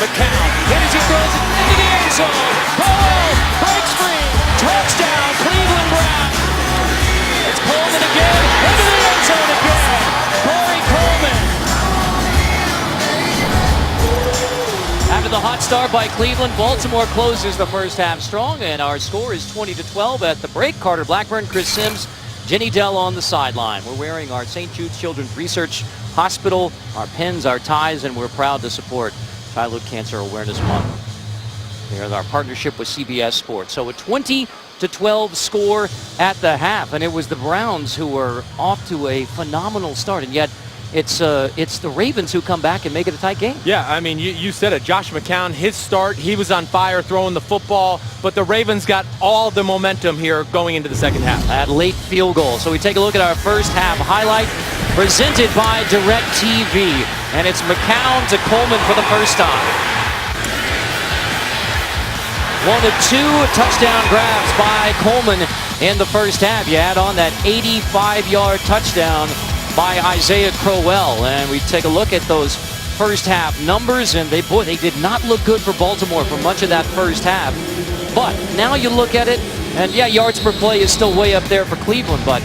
McCown, and as he throws it into the end zone, Powell breaks free, touchdown, Cleveland Browns. It's Coleman again, into the end zone again, Corey Coleman. After the hot start by Cleveland, Baltimore closes the first half strong, and our score is 20-12 at the break. Carter Blackburn, Chris Sims, Jenny Dell on the sideline. We're wearing our St. Jude's Children's Research Hospital, our pins, our ties, and we're proud to support Childhood Cancer Awareness Month. There's our partnership with CBS Sports. So a 20-12 score at the half, and it was the Browns who were off to a phenomenal start, and yet it's the Ravens who come back and make it a tight game. Yeah, I mean, you said it. Josh McCown, his start, he was on fire throwing the football, but the Ravens got all the momentum here going into the second half. That late field goal. So we take a look at our first half highlight presented by DirecTV, and it's McCown to Coleman for the first time. One of two touchdown grabs by Coleman in the first half. You add on that 85-yard touchdown by Isaiah Crowell, and we take a look at those first half numbers, and they did not look good for Baltimore for much of that first half. But now you look at it, and yeah, yards per play is still way up there for Cleveland, but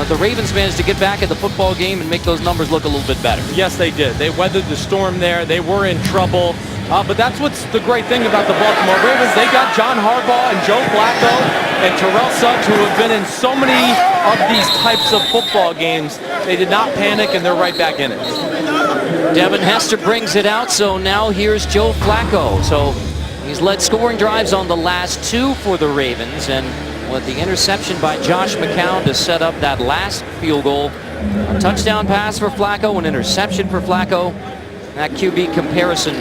the Ravens managed to get back at the football game and make those numbers look a little bit better. Yes, they did. They weathered the storm there. They were in trouble. But that's what's the great thing about the Baltimore Ravens. They got John Harbaugh and Joe Flacco and Terrell Suggs, who have been in so many of these types of football games. They did not panic, and they're right back in it. Devin Hester brings it out, so now here's Joe Flacco. So he's led scoring drives on the last two for the Ravens, and with the interception by Josh McCown to set up that last field goal. A touchdown pass for Flacco, an interception for Flacco. That QB comparison,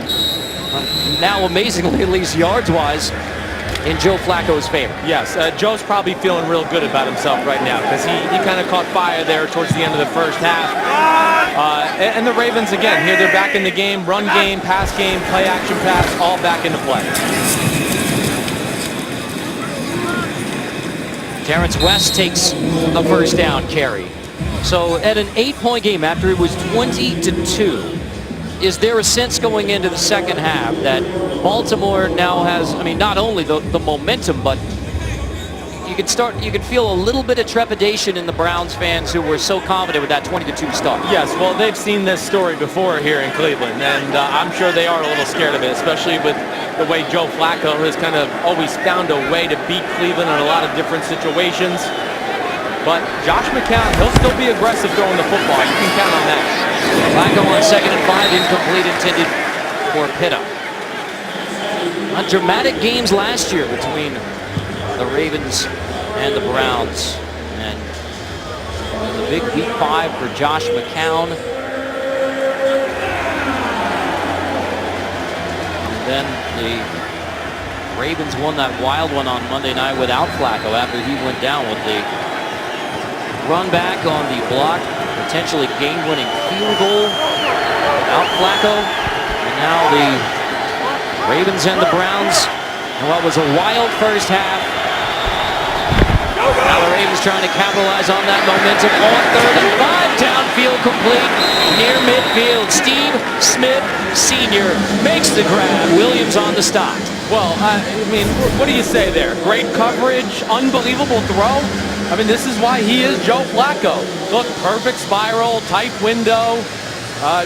now amazingly, at least yards-wise, in Joe Flacco's favor. Yes, Joe's probably feeling real good about himself right now because he kind of caught fire there towards the end of the first half. And the Ravens, again, here they're back in the game. Run game, pass game, play-action pass, all back into play. Terrence West takes the first down carry. So at an 8-point game after it was 20-2, is there a sense going into the second half that Baltimore now has, I mean, not only the momentum, but you can feel a little bit of trepidation in the Browns fans who were so confident with that 20-2 start? Yes, well, they've seen this story before here in Cleveland, and I'm sure they are a little scared of it, especially with the way Joe Flacco has kind of always found a way to beat Cleveland in a lot of different situations. But Josh McCown, he'll still be aggressive throwing the football. You can count on that. Flacco on 2nd and 5, incomplete, intended for Pitta. Dramatic games last year between the Ravens and the Browns. And the big week 5 for Josh McCown. And then the Ravens won that wild one on Monday night without Flacco after he went down with the run back on the block, potentially game-winning field goal without Flacco. And now the Ravens and the Browns in what was a wild first half. Now the Ravens trying to capitalize on that momentum on 3rd and 5, downfield complete, near midfield. Steve Smith Sr. makes the grab. Williams on the stop. Well, I mean, what do you say there? Great coverage, unbelievable throw. I mean, this is why he is Joe Flacco. Look, perfect spiral, tight window.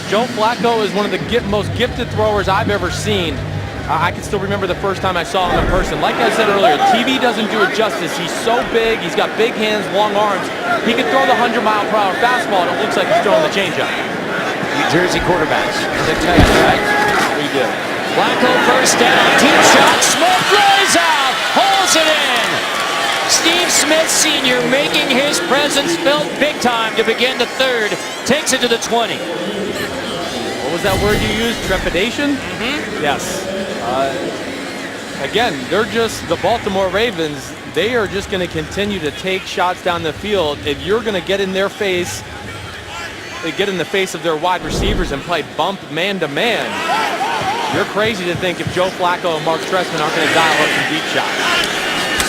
Joe Flacco is one of the most gifted throwers I've ever seen. I can still remember the first time I saw him in person. Like I said earlier, TV doesn't do it justice. He's so big. He's got big hands, long arms. He can throw the 100-mile-per-hour fastball, and it looks like he's throwing the changeup. New Jersey quarterbacks, they tell you, right? We do. Flacco first down, deep shot, Smith throws out, holds it in. Steve Smith Sr. making his presence felt big time to begin the 3rd. Takes it to the 20. What was that word you used? Trepidation? Mm-hmm. Yes. Again, they're just the Baltimore Ravens. They are just going to continue to take shots down the field. If you're going to get in their face, they get in the face of their wide receivers and play bump man-to-man. You're crazy to think if Joe Flacco and Mark Trestman aren't going to dial up some deep shots.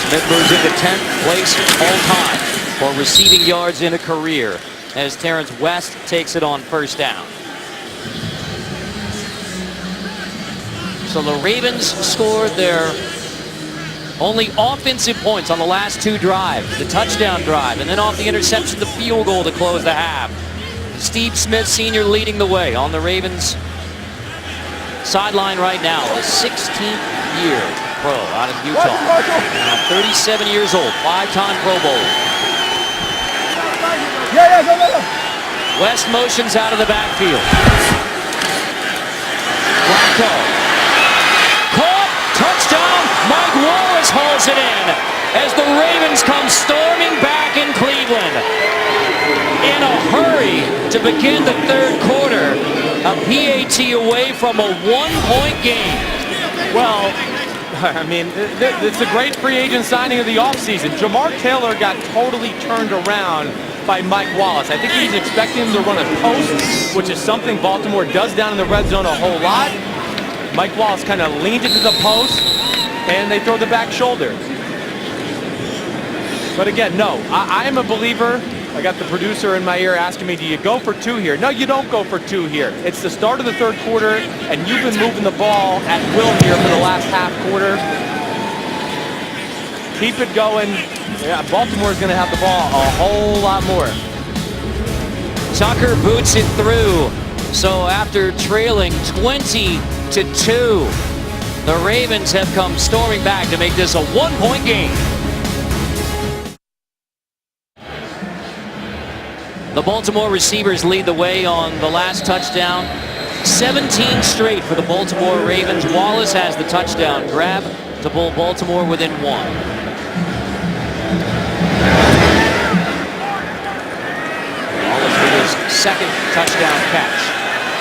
Smith moves into 10th place all-time for receiving yards in a career as Terrence West takes it on first down. So the Ravens scored their only offensive points on the last 2 drives, the touchdown drive, and then off the interception, the field goal to close the half. Steve Smith Sr. leading the way on the Ravens sideline right now, the 16th year pro out of Utah. Now 37 years old, 5-time Pro Bowler. West motions out of the backfield. Flacco. Caught, touchdown, Mike Wallace hauls it in as the Ravens come storming back in Cleveland. In a hurry to begin the 3rd quarter, a PAT away from a 1-point game. Well, I mean, it's a great free agent signing of the offseason. Jamar Taylor got totally turned around by Mike Wallace. I think he's expecting him to run a post, which is something Baltimore does down in the red zone a whole lot. Mike Wallace kind of leaned into the post, and they throw the back shoulder. But again, no, I am a believer. I got the producer in my ear asking me, do you go for 2 here? No, you don't go for 2 here. It's the start of the 3rd quarter, and you've been moving the ball at will here for the last half quarter. Keep it going. Yeah, Baltimore's going to have the ball a whole lot more. Tucker boots it through. So after trailing 20-2, the Ravens have come storming back to make this a 1-point game. The Baltimore receivers lead the way on the last touchdown. 17 straight for the Baltimore Ravens. Wallace has the touchdown grab to pull Baltimore within 1. Wallace with his 2nd touchdown catch.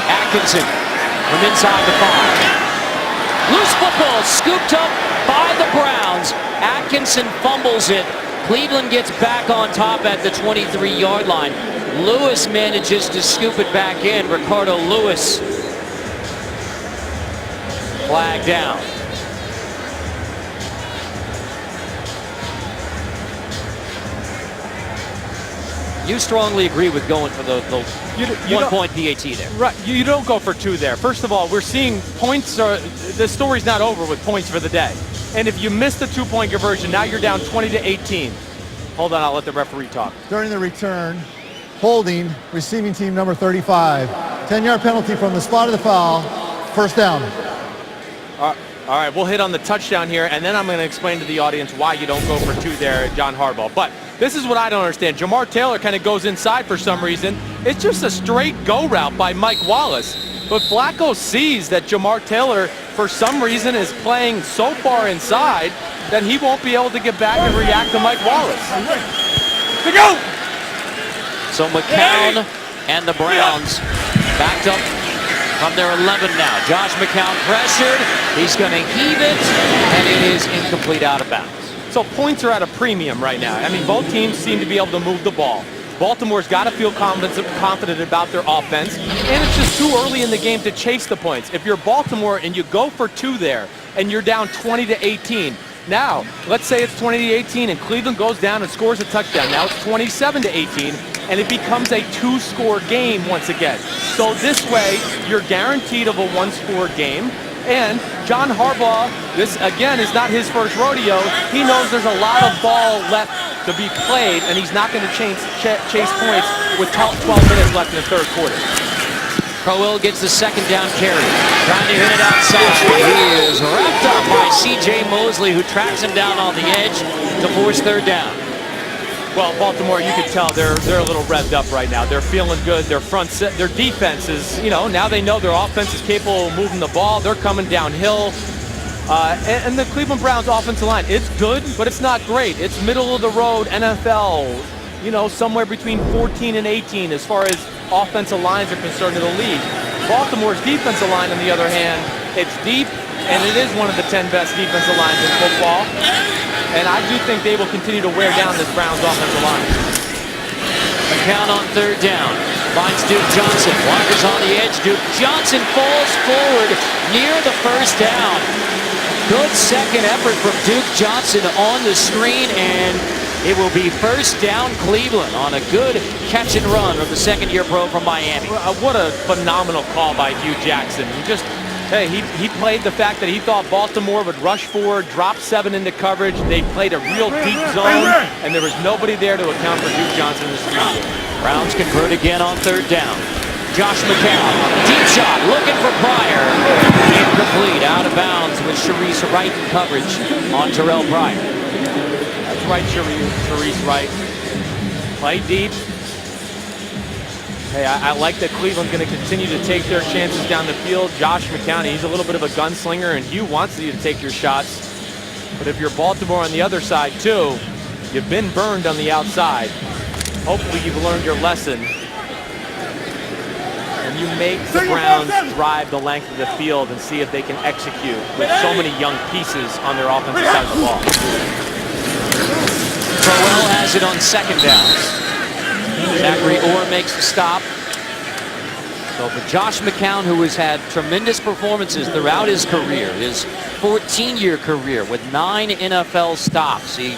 Atkinson from inside the 5. Loose football scooped up by the Browns. Atkinson fumbles it. Cleveland gets back on top at the 23-yard line. Lewis manages to scoop it back in. Ricardo Lewis flagged down. You strongly agree with going for the 1-point PAT there. Right, you don't go for 2 there. First of all, we're seeing points. The story's not over with points for the day. And if you miss the 2-point conversion, now you're down 20-18. Hold on, I'll let the referee talk. During the return, holding receiving team number 35. 10-yard penalty from the spot of the foul. First down. All right, we'll hit on the touchdown here, and then I'm going to explain to the audience why you don't go for 2 there, John Harbaugh. But this is what I don't understand. Jamar Taylor kind of goes inside for some reason. It's just a straight go route by Mike Wallace. But Flacco sees that Jamar Taylor, for some reason, is playing so far inside that he won't be able to get back and react to Mike Wallace. To go! So McCown and the Browns backed up from their 11 now. Josh McCown pressured. He's going to heave it, and it is incomplete, out of bounds. So points are at a premium right now. I mean, both teams seem to be able to move the ball. Baltimore's got to feel confident about their offense, and it's just too early in the game to chase the points. If you're Baltimore and you go for 2 there, and you're down 20-18, now, let's say it's 20-18 and Cleveland goes down and scores a touchdown. Now it's 27-18, and it becomes a 2-score game once again. So this way, you're guaranteed of a 1-score game. And John Harbaugh, this again is not his first rodeo. He knows there's a lot of ball left to be played, and he's not going to chase points with 12 minutes left in the 3rd quarter. Crowell gets the 2nd down carry, trying to hit it outside. He is wrapped up by C.J. Mosley, who tracks him down on the edge to force 3rd down. Well, Baltimore, you can tell they're a little revved up right now. They're feeling good. Their their defense is, now they know their offense is capable of moving the ball. They're coming downhill. And the Cleveland Browns offensive line, it's good, but it's not great. It's middle of the road NFL, somewhere between 14 and 18 as far as offensive lines are concerned in the league. Baltimore's defensive line, on the other hand, it's deep, and it is one of the 10 best defensive lines in football. And I do think they will continue to wear down this Browns offensive line. McCown on 3rd down. Finds Duke Johnson. Blockers on the edge. Duke Johnson falls forward near the 1st down. Good second effort from Duke Johnson on the screen, and it will be 1st down Cleveland on a good catch and run from the 2nd-year pro from Miami. What a phenomenal call by Hugh Jackson. He just Hey, he played the fact that he thought Baltimore would rush forward, drop 7 into coverage. They played a real deep zone, and there was nobody there to account for Duke Johnson in the street. Browns convert again on 3rd down. Josh McCown, deep shot, looking for Pryor. Incomplete, out of bounds with Sharice Wright in coverage on Terrell Pryor. That's right, Sharice Wright. Play deep. Hey, I like that Cleveland's going to continue to take their chances down the field. Josh McCown, he's a little bit of a gunslinger, and Hugh wants you to take your shots. But if you're Baltimore on the other side, too, you've been burned on the outside. Hopefully you've learned your lesson. And you make the Browns drive the length of the field and see if they can execute with so many young pieces on their offensive side of the ball. Crowell has it on 2nd down. Zachary Orr makes the stop. So for Josh McCown, who has had tremendous performances throughout his career, his 14-year career with 9 NFL stops. He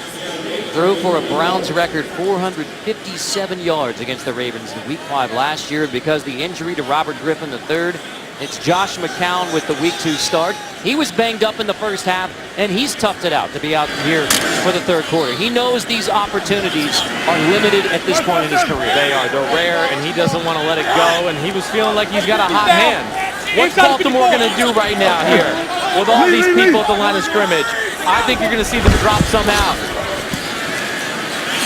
threw for a Browns record 457 yards against the Ravens in Week 5 last year. Because of the injury to Robert Griffin III, it's Josh McCown with the Week 2 start. He was banged up in the first half, and he's toughed it out to be out here for the 3rd quarter. He knows these opportunities are limited at this point in his career. They are. They're rare, and he doesn't want to let it go, and he was feeling like he's got a hot hand. What's Baltimore going to do right now here with all these people at the line of scrimmage? I think you're going to see them drop some out.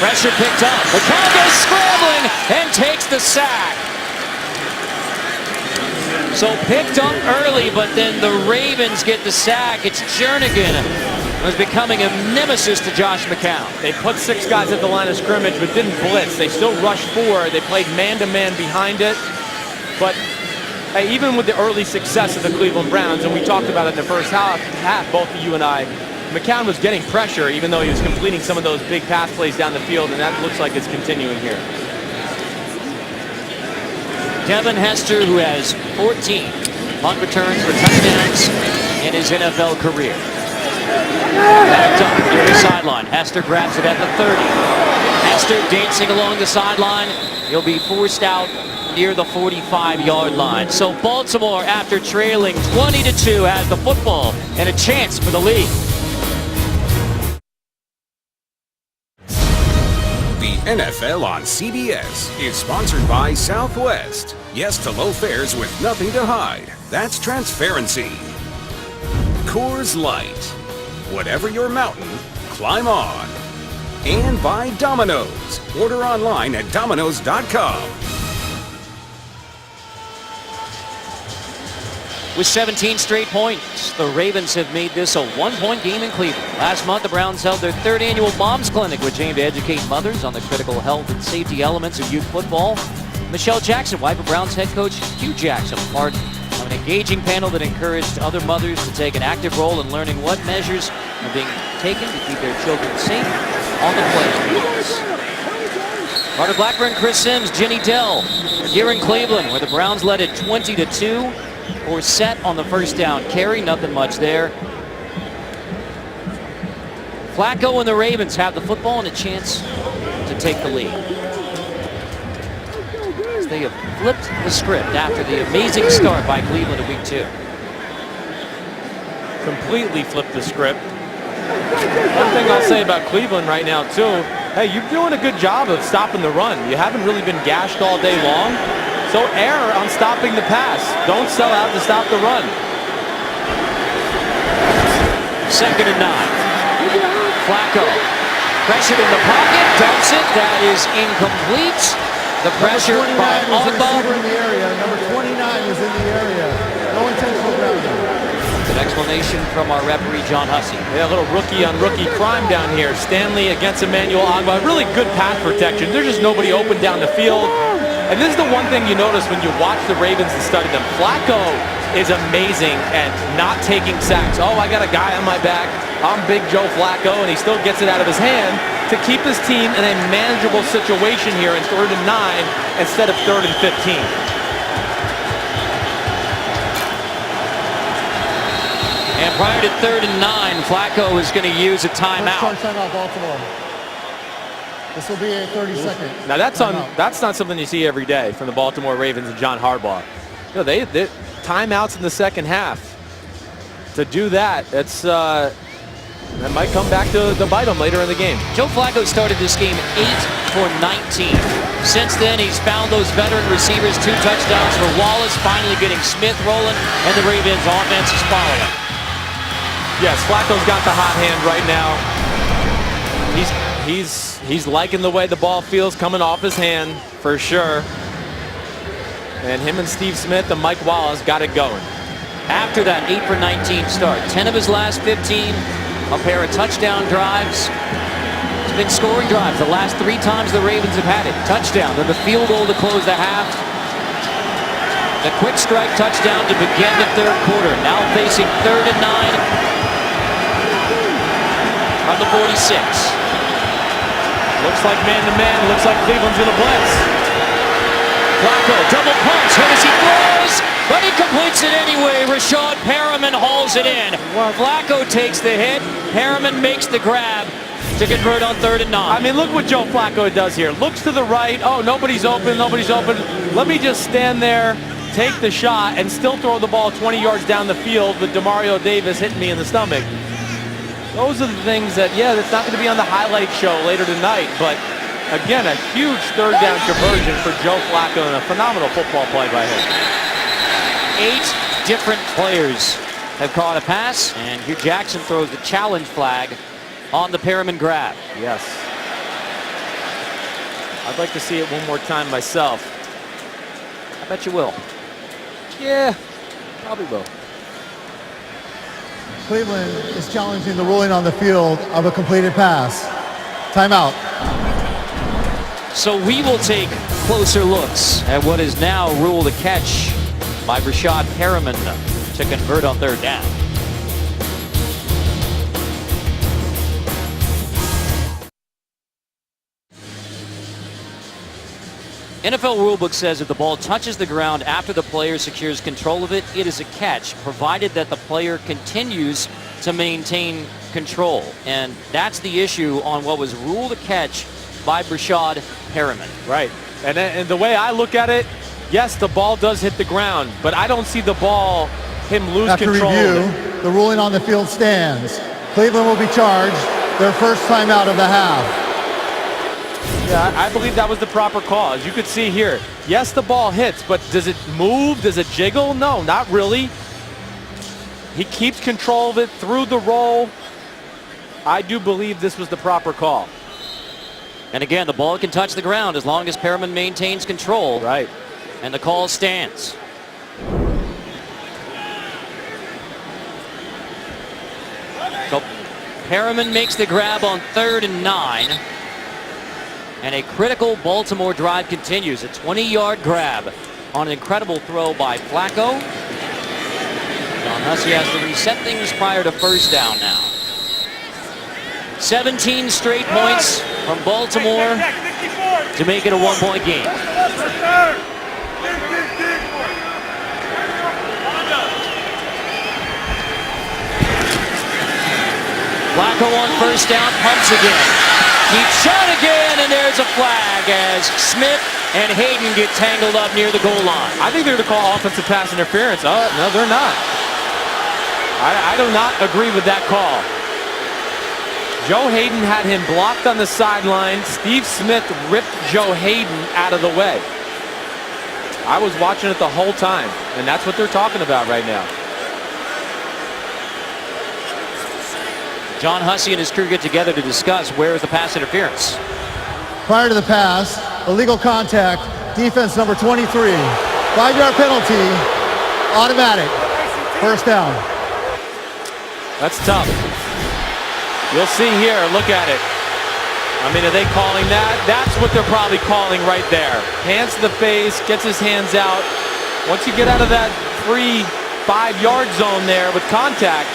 Pressure picked up. McCown goes scrambling and takes the sack. So picked up early, but then the Ravens get the sack. It's Jernigan, who's becoming a nemesis to Josh McCown. They put 6 guys at the line of scrimmage, but didn't blitz. They still rushed 4. They played man-to-man behind it. But hey, even with the early success of the Cleveland Browns, and we talked about it in the first half, both you and I, McCown was getting pressure, even though he was completing some of those big pass plays down the field, and that looks like it's continuing here. Devin Hester, who has 14 punt returns for touchdowns in his NFL career. Backed up near the sideline. Hester grabs it at the 30. Hester dancing along the sideline. He'll be forced out near the 45-yard line. So Baltimore, after trailing 20-2, has the football and a chance for the lead. NFL on CBS is sponsored by Southwest. Yes to low fares with nothing to hide. That's transparency. Coors Light. Whatever your mountain, climb on. And by Domino's. Order online at Domino's.com. With 17 straight points, the Ravens have made this a 1-point game in Cleveland. Last month, the Browns held their 3rd annual Moms Clinic, which aimed to educate mothers on the critical health and safety elements of youth football. Michelle Jackson, wife of Browns head coach Hugh Jackson, part of an engaging panel that encouraged other mothers to take an active role in learning what measures are being taken to keep their children safe on the playgrounds. Carter Blackburn, Chris Sims, Jenny Dell here in Cleveland, where the Browns led it 20-2. Or set on the 1st down carry, nothing much there. Flacco and the Ravens have the football and a chance to take the lead. As they have flipped the script after the amazing start by Cleveland in Week 2. Completely flipped the script. One thing I'll say about Cleveland right now, too, hey, you're doing a good job of stopping the run. You haven't really been gashed all day long. So err on stopping the pass. Don't sell out to stop the run. 2nd and 9. Flacco. Pressured in the pocket. Dumps it. That is incomplete. The pressure by Ogba. In the area. Number 29 is in the area. No intentional grounding. An explanation from our referee, John Hussey. Yeah, a little rookie-on-rookie crime down here. Stanley against Emmanuel Ogba. Really good pass protection. There's just nobody open down the field. And this is the one thing you notice when you watch the Ravens and study them. Flacco is amazing at not taking sacks. Oh, I got a guy on my back. I'm Big Joe Flacco, and he still gets it out of his hand to keep his team in a manageable situation here in 3rd and 9 instead of 3rd and 15. And prior to 3rd and 9, Flacco is going to use a timeout. Timeout, Baltimore. This will be a 30-second. Now that's not something you see every day from the Baltimore Ravens and John Harbaugh. You know, they timeouts in the second half. to do that, it's that might come back to bite him later in the game. Joe Flacco started this game 8 for 19. Since then, he's found those veteran receivers, 2 touchdowns for Wallace, finally getting Smith rolling, and the Ravens offense is following. Yes, Flacco's got the hot hand right now. He's liking the way the ball feels coming off his hand, for sure. And him and Steve Smith and Mike Wallace got it going. After that 8 for 19 start, 10 of his last 15, a pair of touchdown drives. It's been scoring drives the last 3 times the Ravens have had it. Touchdown, then the field goal to close the half. The quick strike touchdown to begin the third quarter. Now facing 3rd and 9 on the 46. Looks like man-to-man. Looks like Cleveland's going to blitz. Flacco, double punch, hit as he throws, but he completes it anyway. Rashad Perriman hauls it in. Flacco takes the hit. Perriman makes the grab to convert on 3rd and 9. I mean, look what Joe Flacco does here. Looks to the right. Oh, nobody's open. Nobody's open. Let me just stand there, take the shot, and still throw the ball 20 yards down the field with Demario Davis hitting me in the stomach. Those are the things that, yeah, that's not going to be on the highlight show later tonight, but again, a huge 3rd down conversion for Joe Flacco and a phenomenal football play by him. 8 different players have caught a pass, and Hugh Jackson throws the challenge flag on the Perriman grab. Yes. I'd like to see it one more time myself. I bet you will. Yeah, probably will. Cleveland is challenging the ruling on the field of a completed pass. Timeout. So we will take closer looks at what is now ruled a catch by Rashad Perriman to convert on 3rd down. NFL rulebook says if the ball touches the ground after the player secures control of it, it is a catch, provided that the player continues to maintain control. And that's the issue on what was ruled a catch by Rashad Perriman. Right. And the way I look at it, yes, the ball does hit the ground, but I don't see the ball, him lose After control. review, the ruling on the field stands. Cleveland will be charged their first timeout of the half. Yeah, I believe that was the proper call. As you could see here, yes, the ball hits, but does it move? Does it jiggle? No, not really. He keeps control of it through the roll. I do believe this was the proper call. And again, the ball can touch the ground as long as Perriman maintains control. Right. And the call stands. So Perriman makes the grab on 3rd and 9. And a critical Baltimore drive continues. A 20-yard grab on an incredible throw by Flacco. John Hussey has to reset things prior to 1st down now. 17 straight points from Baltimore to make it a 1-point game. Flacco on 1st down, pumps again. Deep shot again, and there's a flag as Smith and Hayden get tangled up near the goal line. I think they're going to call offensive pass interference. Oh, no, they're not. I do not agree with that call. Joe Hayden had him blocked on the sideline. Steve Smith ripped Joe Hayden out of the way. I was watching it the whole time, and that's what they're talking about right now. John Hussey and his crew get together to discuss where is the pass interference. Prior to the pass, illegal contact, defense number 23. 5-yard penalty, automatic. 1st down. That's tough. You'll see here, look at it. I mean, are they calling that? That's what they're probably calling right there. Hands to the face, gets his hands out. Once you get out of that 3-5-yard zone there with contact,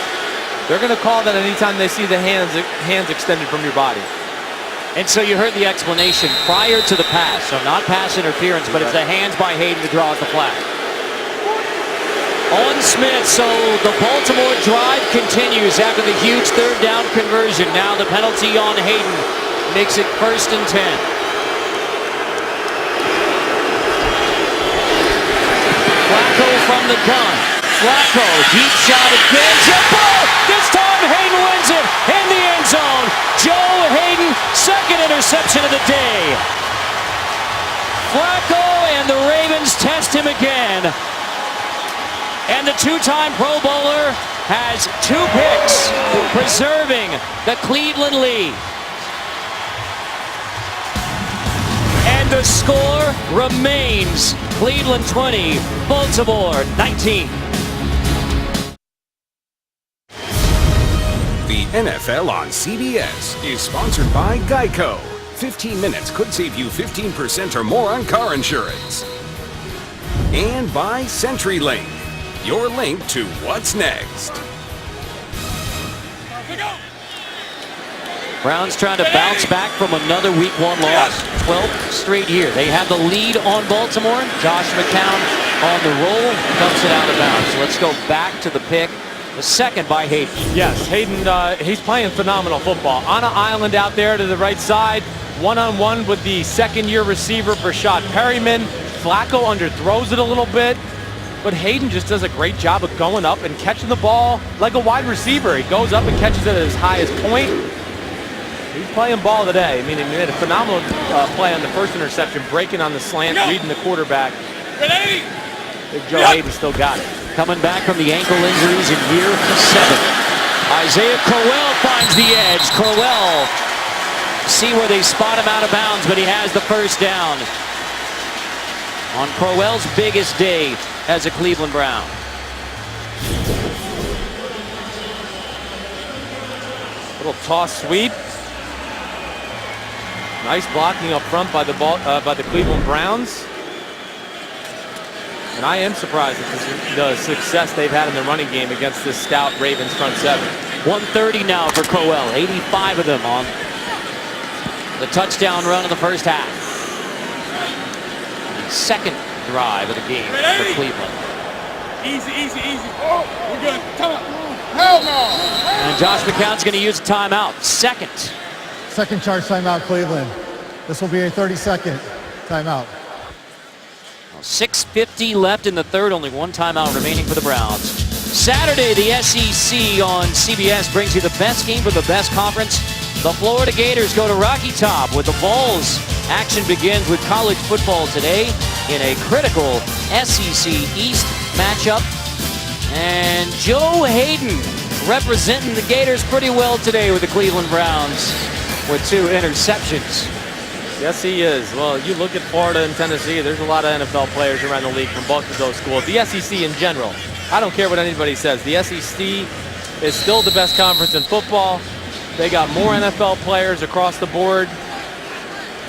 they're going to call that anytime they see the hands extended from your body. And so you heard the explanation prior to the pass. So not pass interference, but it's the hands by Hayden that draws the flag. On Smith, so the Baltimore drive continues after the huge 3rd down conversion. Now the penalty on Hayden makes it 1st and 10. Flacco from the gun. Flacco, deep shot again. Jump ball. This time Hayden wins it in the end zone. Joe Hayden, second interception of the day. Flacco and the Ravens test him again. And the two-time Pro Bowler has 2 picks, preserving the Cleveland lead. And the score remains Cleveland 20, Baltimore 19. The NFL on CBS is sponsored by Geico. 15 minutes could save you 15% or more on car insurance. And by CenturyLink, your link to what's next. Browns trying to bounce back from another Week 1 loss. 12th straight year. They have the lead on Baltimore. Josh McCown on the roll, dumps it out of bounds. So let's go back to the pick. The second by Hayden. Yes, Hayden, he's playing phenomenal football. On an island out there to the right side, one-on-one with the second-year receiver, Brashad Perryman. Flacco underthrows it a little bit, but Hayden just does a great job of going up and catching the ball like a wide receiver. He goes up and catches it at his highest point. He's playing ball today. I mean, he made a phenomenal play on the first interception, breaking on the slant, reading the quarterback. Big Joe Hayden still got it. Coming back from the ankle injuries in year 7. Isaiah Crowell finds the edge. Crowell, see where they spot him out of bounds, but he has the first down. On Crowell's biggest day as a Cleveland Brown. Little toss sweep. Nice blocking up front by the Cleveland Browns. And I am surprised at the success they've had in the running game against this stout Ravens front 7. 130 now for Crowell. 85 of them on the touchdown run of the first half. Second drive of the game for Cleveland. Easy. Oh, we're good. Timeout. Hell no. And Josh McCown's going to use a timeout. Second charge timeout, Cleveland. This will be a 30-second timeout. 6:50 left in the third. Only one timeout remaining for the Browns. Saturday, the SEC on CBS brings you the best game for the best conference. The Florida Gators go to Rocky Top with the Vols. Action begins with college football today in a critical SEC East matchup. And Joe Hayden representing the Gators pretty well today with the Cleveland Browns with 2 interceptions. Yes, he is. Well, you look at Florida and Tennessee, there's a lot of NFL players around the league from both of those schools. The SEC in general, I don't care what anybody says. The SEC is still the best conference in football. They got more NFL players across the board.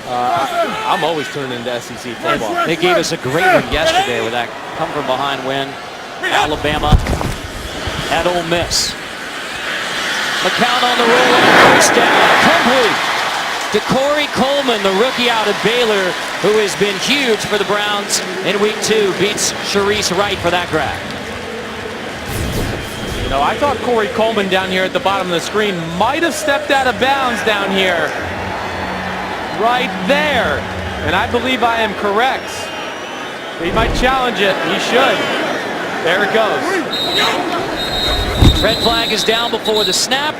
I'm always tuning into SEC football. They gave us a great one yesterday with that come-from-behind win. Alabama at Ole Miss. McCown on the roll and first down. Complete to Corey Coleman, the rookie out of Baylor, who has been huge for the Browns in Week 2. Beats Sharice Wright for that grab. You know, I thought Corey Coleman down here at the bottom of the screen might have stepped out of bounds down here. Right there. And I believe I am correct. He might challenge it. He should. There it goes. Red flag is down before the snap.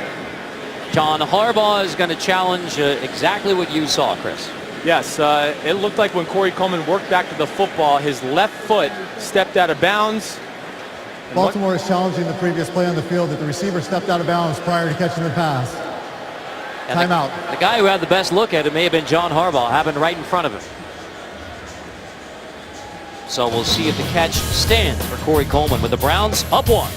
John Harbaugh is going to challenge exactly what you saw, Chris. Yes, it looked like when Corey Coleman worked back to the football, his left foot stepped out of bounds. Baltimore is challenging the previous play on the field that the receiver stepped out of bounds prior to catching the pass. Timeout. The guy who had the best look at it may have been John Harbaugh, happened right in front of him. So we'll see if the catch stands for Corey Coleman with the Browns up 1.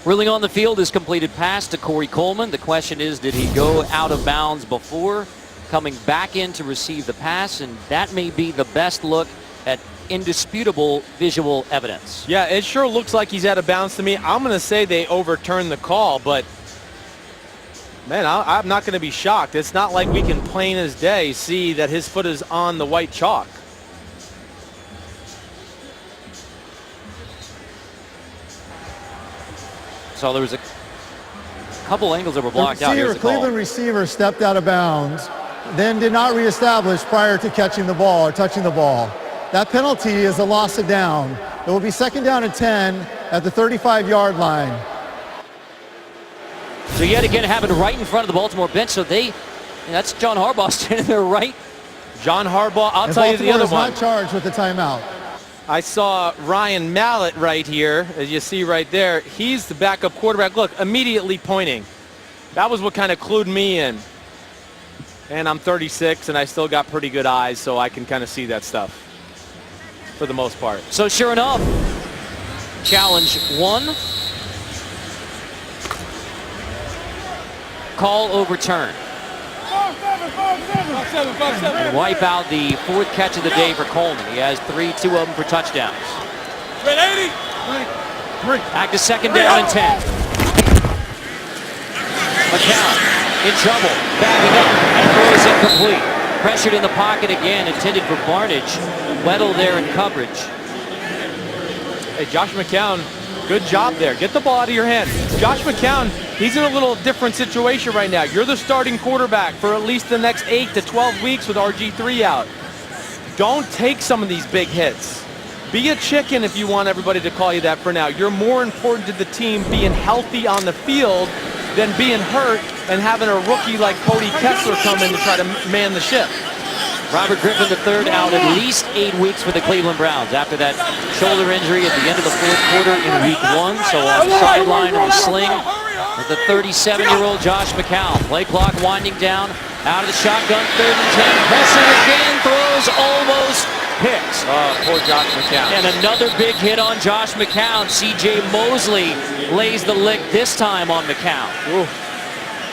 Ruling on the field is completed pass to Corey Coleman. The question is, did he go out of bounds before coming back in to receive the pass? And that may be the best look at indisputable visual evidence. Yeah, it sure looks like he's out of bounds to me. I'm going to say they overturned the call, but man, I'm not going to be shocked. It's not like we can plain as day see that his foot is on the white chalk. So there was a couple angles that were blocked out. Here's the call. Cleveland receiver stepped out of bounds, then did not reestablish prior to catching the ball or touching the ball. That penalty is a loss of down. It will be 2nd down and 10 at the 35-yard line. So yet again, it happened right in front of the Baltimore bench. So that's John Harbaugh standing there right. John Harbaugh, I'll And tell you the other Baltimore one. is not charged with the timeout. I saw Ryan Mallett right here, as you see right there. He's the backup quarterback. Look, immediately pointing. That was what kind of clued me in. And I'm 36, and I still got pretty good eyes, so I can kind of see that stuff for the most part. So sure enough, challenge 1. Call overturned. 5-7. Wipe out the 4th catch of the day for Coleman. He has 3, 2 of them for touchdowns. Red 80. Back to 2nd down and 10. McCown in trouble, backing up, and throws incomplete. Pressured in the pocket again, intended for Barnage. Weddle there in coverage. Hey, Josh McCown, good job there. Get the ball out of your hand. Josh McCown, he's in a little different situation right now. You're the starting quarterback for at least the next 8 to 12 weeks with RG3 out. Don't take some of these big hits. Be a chicken if you want everybody to call you that for now. You're more important to the team being healthy on the field than being hurt and having a rookie like Cody Kessler come in to try to man the ship. Robert Griffin III out at least 8 weeks for the Cleveland Browns after that shoulder injury at the end of the 4th quarter in week 1. So off the sideline on a sling with the 37-year-old Josh McCown. Play clock winding down. Out of the shotgun, 3rd and 10. Pressing again, throws almost picks. Oh, poor Josh McCown. And another big hit on Josh McCown. C.J. Mosley lays the lick this time on McCown. Ooh.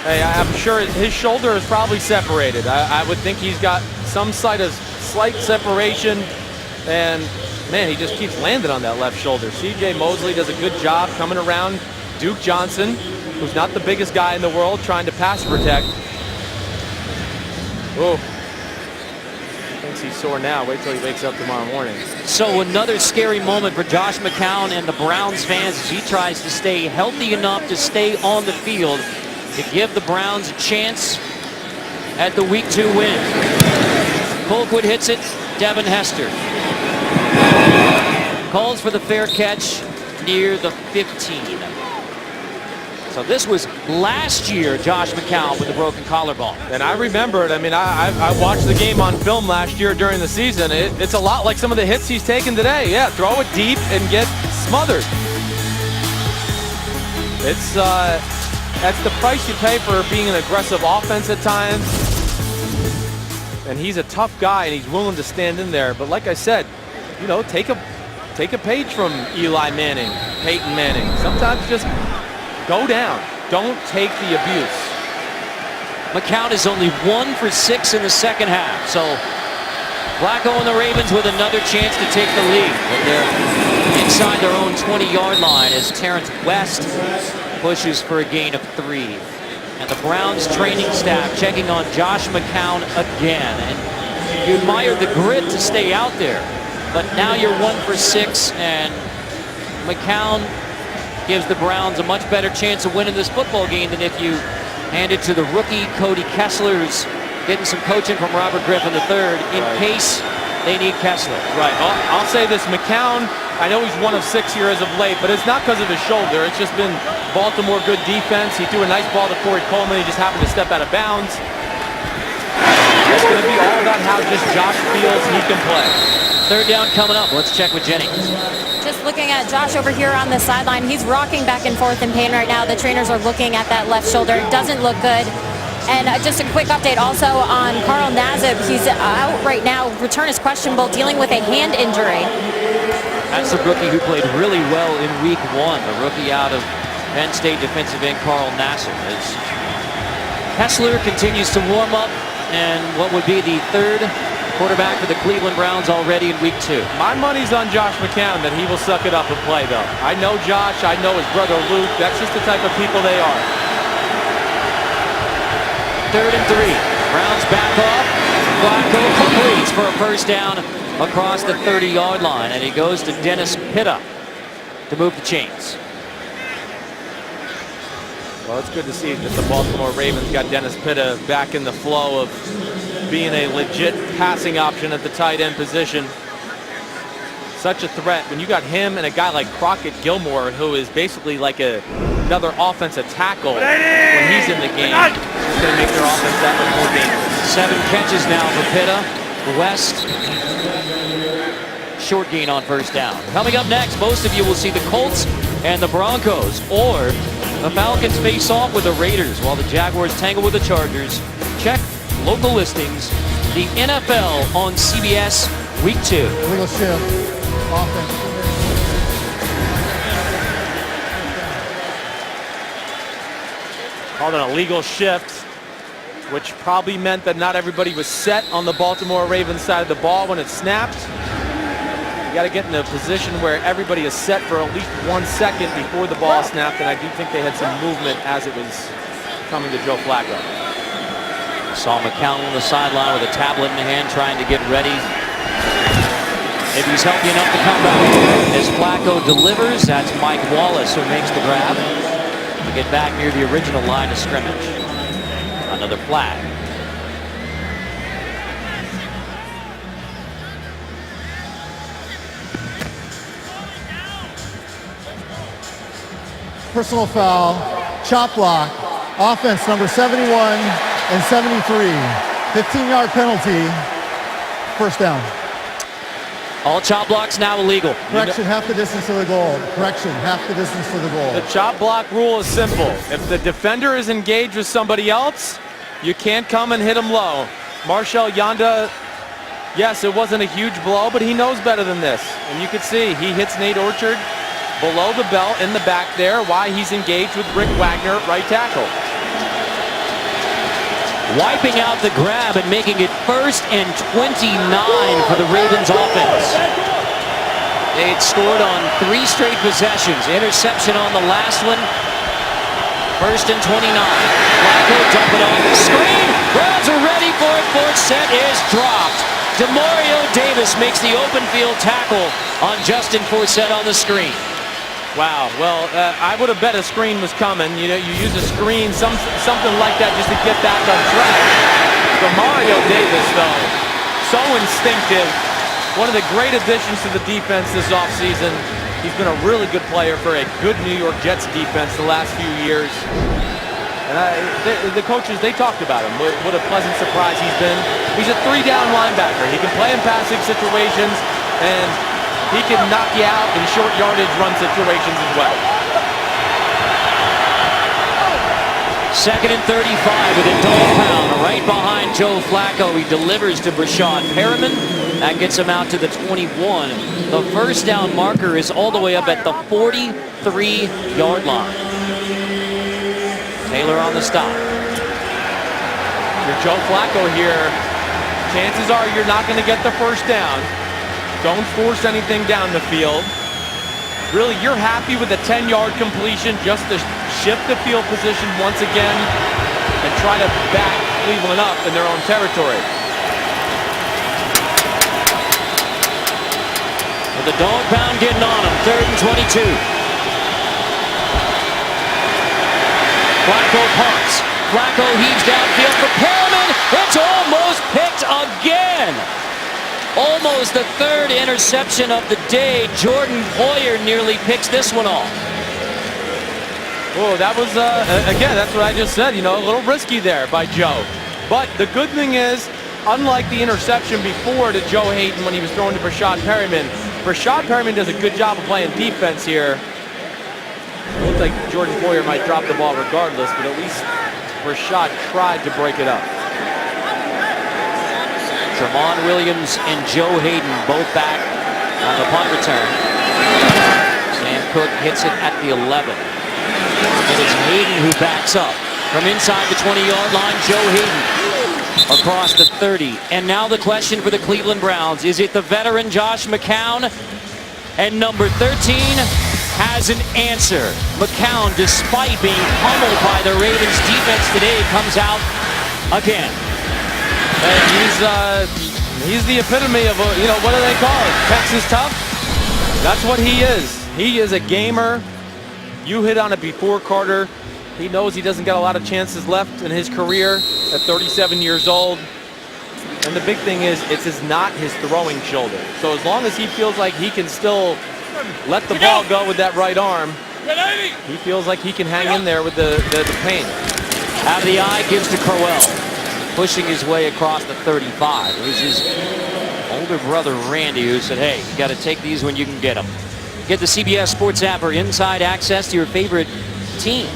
Hey, I'm sure his shoulder is probably separated. I would think he's got some slight separation, and man, he just keeps landing on that left shoulder. C.J. Mosley does a good job coming around Duke Johnson, who's not the biggest guy in the world, trying to pass protect. Oh, thinks he's sore now. Wait till he wakes up tomorrow morning. So another scary moment for Josh McCown and the Browns fans as he tries to stay healthy enough to stay on the field to give the Browns a chance at the Week 2 win. Colquitt hits it. Devin Hester calls for the fair catch near the 15. So this was last year, Josh McCown with the broken collarbone. And I remember it. I mean, I watched the game on film last year during the season. It's a lot like some of the hits he's taken today. Yeah, throw it deep and get smothered. That's the price you pay for being an aggressive offense at times. And he's a tough guy, and he's willing to stand in there. But like I said, you know, take a page from Eli Manning, Peyton Manning. Sometimes just go down. Don't take the abuse. McCown is only 1 for 6 in the second half. So Flacco and the Ravens with another chance to take the lead. But they're inside their own 20-yard line as Terrence West pushes for a gain of 3. And the Browns training staff checking on Josh McCown again. And you admire the grit to stay out there. But now you're 1 for 6, and McCown gives the Browns a much better chance of winning this football game than if you hand it to the rookie Cody Kessler, who's getting some coaching from Robert Griffin III in case they need Kessler. Right. I'll say this, McCown, I know he's 1 of 6 here as of late, but it's not because of his shoulder. It's just been Baltimore good defense. He threw a nice ball to Corey Coleman. He just happened to step out of bounds. It's going to be all about how just Josh feels he can play. 3rd down coming up. Let's check with Jenny. Just looking at Josh over here on the sideline. He's rocking back and forth in pain right now. The trainers are looking at that left shoulder. It doesn't look good. And just a quick update also on Carl Nassib. He's out right now. Return is questionable, dealing with a hand injury. That's the rookie who played really well in week 1. The rookie out of Penn State defensive end Carl Nassib. As Kessler continues to warm up, and what would be the 3rd quarterback for the Cleveland Browns already in week 2. My money's on Josh McCown that he will suck it up and play, though. I know Josh. I know his brother Luke. That's just the type of people they are. 3rd and 3. Browns back off. Flacco completes for a first down across the 30-yard line, and he goes to Dennis Pitta to move the chains. Well, it's good to see that the Baltimore Ravens got Dennis Pitta back in the flow of being a legit passing option at the tight end position. such a threat. When you got him and a guy like Crockett Gilmore, who is basically like another offensive tackle when he's in the game, it's going to make their offense that much more dangerous. 7 catches now for Pitta. West. Short gain on first down. Coming up next, most of you will see the Colts and the Broncos, or the Falcons face off with the Raiders while the Jaguars tangle with the Chargers. Check local listings. The NFL on CBS Week 2. Legal shift. Offense. Called an illegal shift, which probably meant that not everybody was set on the Baltimore Ravens side of the ball when it snapped. You got to get in a position where everybody is set for at least 1 second before the ball snapped, and I do think they had some movement as it was coming to Joe Flacco. Saw McCown on the sideline with a tablet in the hand trying to get ready. Maybe he's healthy enough to come back. As Flacco delivers, that's Mike Wallace who makes the grab. To get back near the original line of scrimmage. Another flag. Personal foul, chop block, offense number 71 and 73. 15-yard penalty, first down. All chop blocks now illegal. Correction, half the distance to the goal. Correction, half the distance to the goal. The chop block rule is simple. If the defender is engaged with somebody else, you can't come and hit him low. Marshall Yanda, yes, it wasn't a huge blow, but he knows better than this. And you can see he hits Nate Orchard below the belt in the back there, why he's engaged with Rick Wagner at right tackle. Wiping out the grab and making it 1st and 29 for the Ravens offense. They had scored on 3 straight possessions. Interception on the last one. 1st and 29. Flacco dumping off the screen. Browns are ready for it. Forsett is dropped. Demario Davis makes the open field tackle on Justin Forsett on the screen. Wow, well, I would have bet a screen was coming. You know, you use a screen, something like that just to get back on track. Demario Davis, though, so instinctive. One of the great additions to the defense this offseason. He's been a really good player for a good New York Jets defense the last few years. And the coaches, they talked about him. What a pleasant surprise he's been. He's a 3-down linebacker. He can play in passing situations, and he can knock you out in short yardage run situations as well. 2nd and 35 with a dog pound right behind Joe Flacco. He delivers to Brashad Perriman. That gets him out to the 21. The first down marker is all the way up at the 43-yard line. Taylor on the stop. You're Joe Flacco here. Chances are you're not going to get the first down. Don't force anything down the field. Really, you're happy with a 10-yard completion just to shift the field position once again and try to back Cleveland up in their own territory. With the dog pound getting on him, 3rd and 22. Flacco punts. Flacco heaves downfield for Perriman. It's almost picked again. Almost the 3rd interception of the day. Jordan Poyer nearly picks this one off. Oh, that was, again, that's what I just said, you know, a little risky there by Joe. But the good thing is, unlike the interception before to Joe Hayden when he was throwing to Brashad Perriman does a good job of playing defense here. It looked like Jordan Poyer might drop the ball regardless, but at least Brashad tried to break it up. Tramon Williams and Joe Hayden both back on the punt return. Sam Cook hits it at the 11. It is Hayden who backs up. From inside the 20-yard line, Joe Hayden across the 30. And now the question for the Cleveland Browns. Is it the veteran Josh McCown? And number 13 has an answer. McCown, despite being pummeled by the Ravens defense today, comes out again. He's the epitome of, you know, what do they call it? Texas tough? That's what he is. He is a gamer. You hit on it before, Carter. He knows he doesn't get a lot of chances left in his career at 37 years old. And the big thing is, it's not his throwing shoulder. So as long as he feels like he can still let the ball go with that right arm, he feels like he can hang in there with the pain. Out of the eye, gives to Crowell. Pushing his way across the 35. It was his older brother, Randy, who said, hey, you got to take these when you can get them. Get the CBS Sports app for inside access to your favorite team.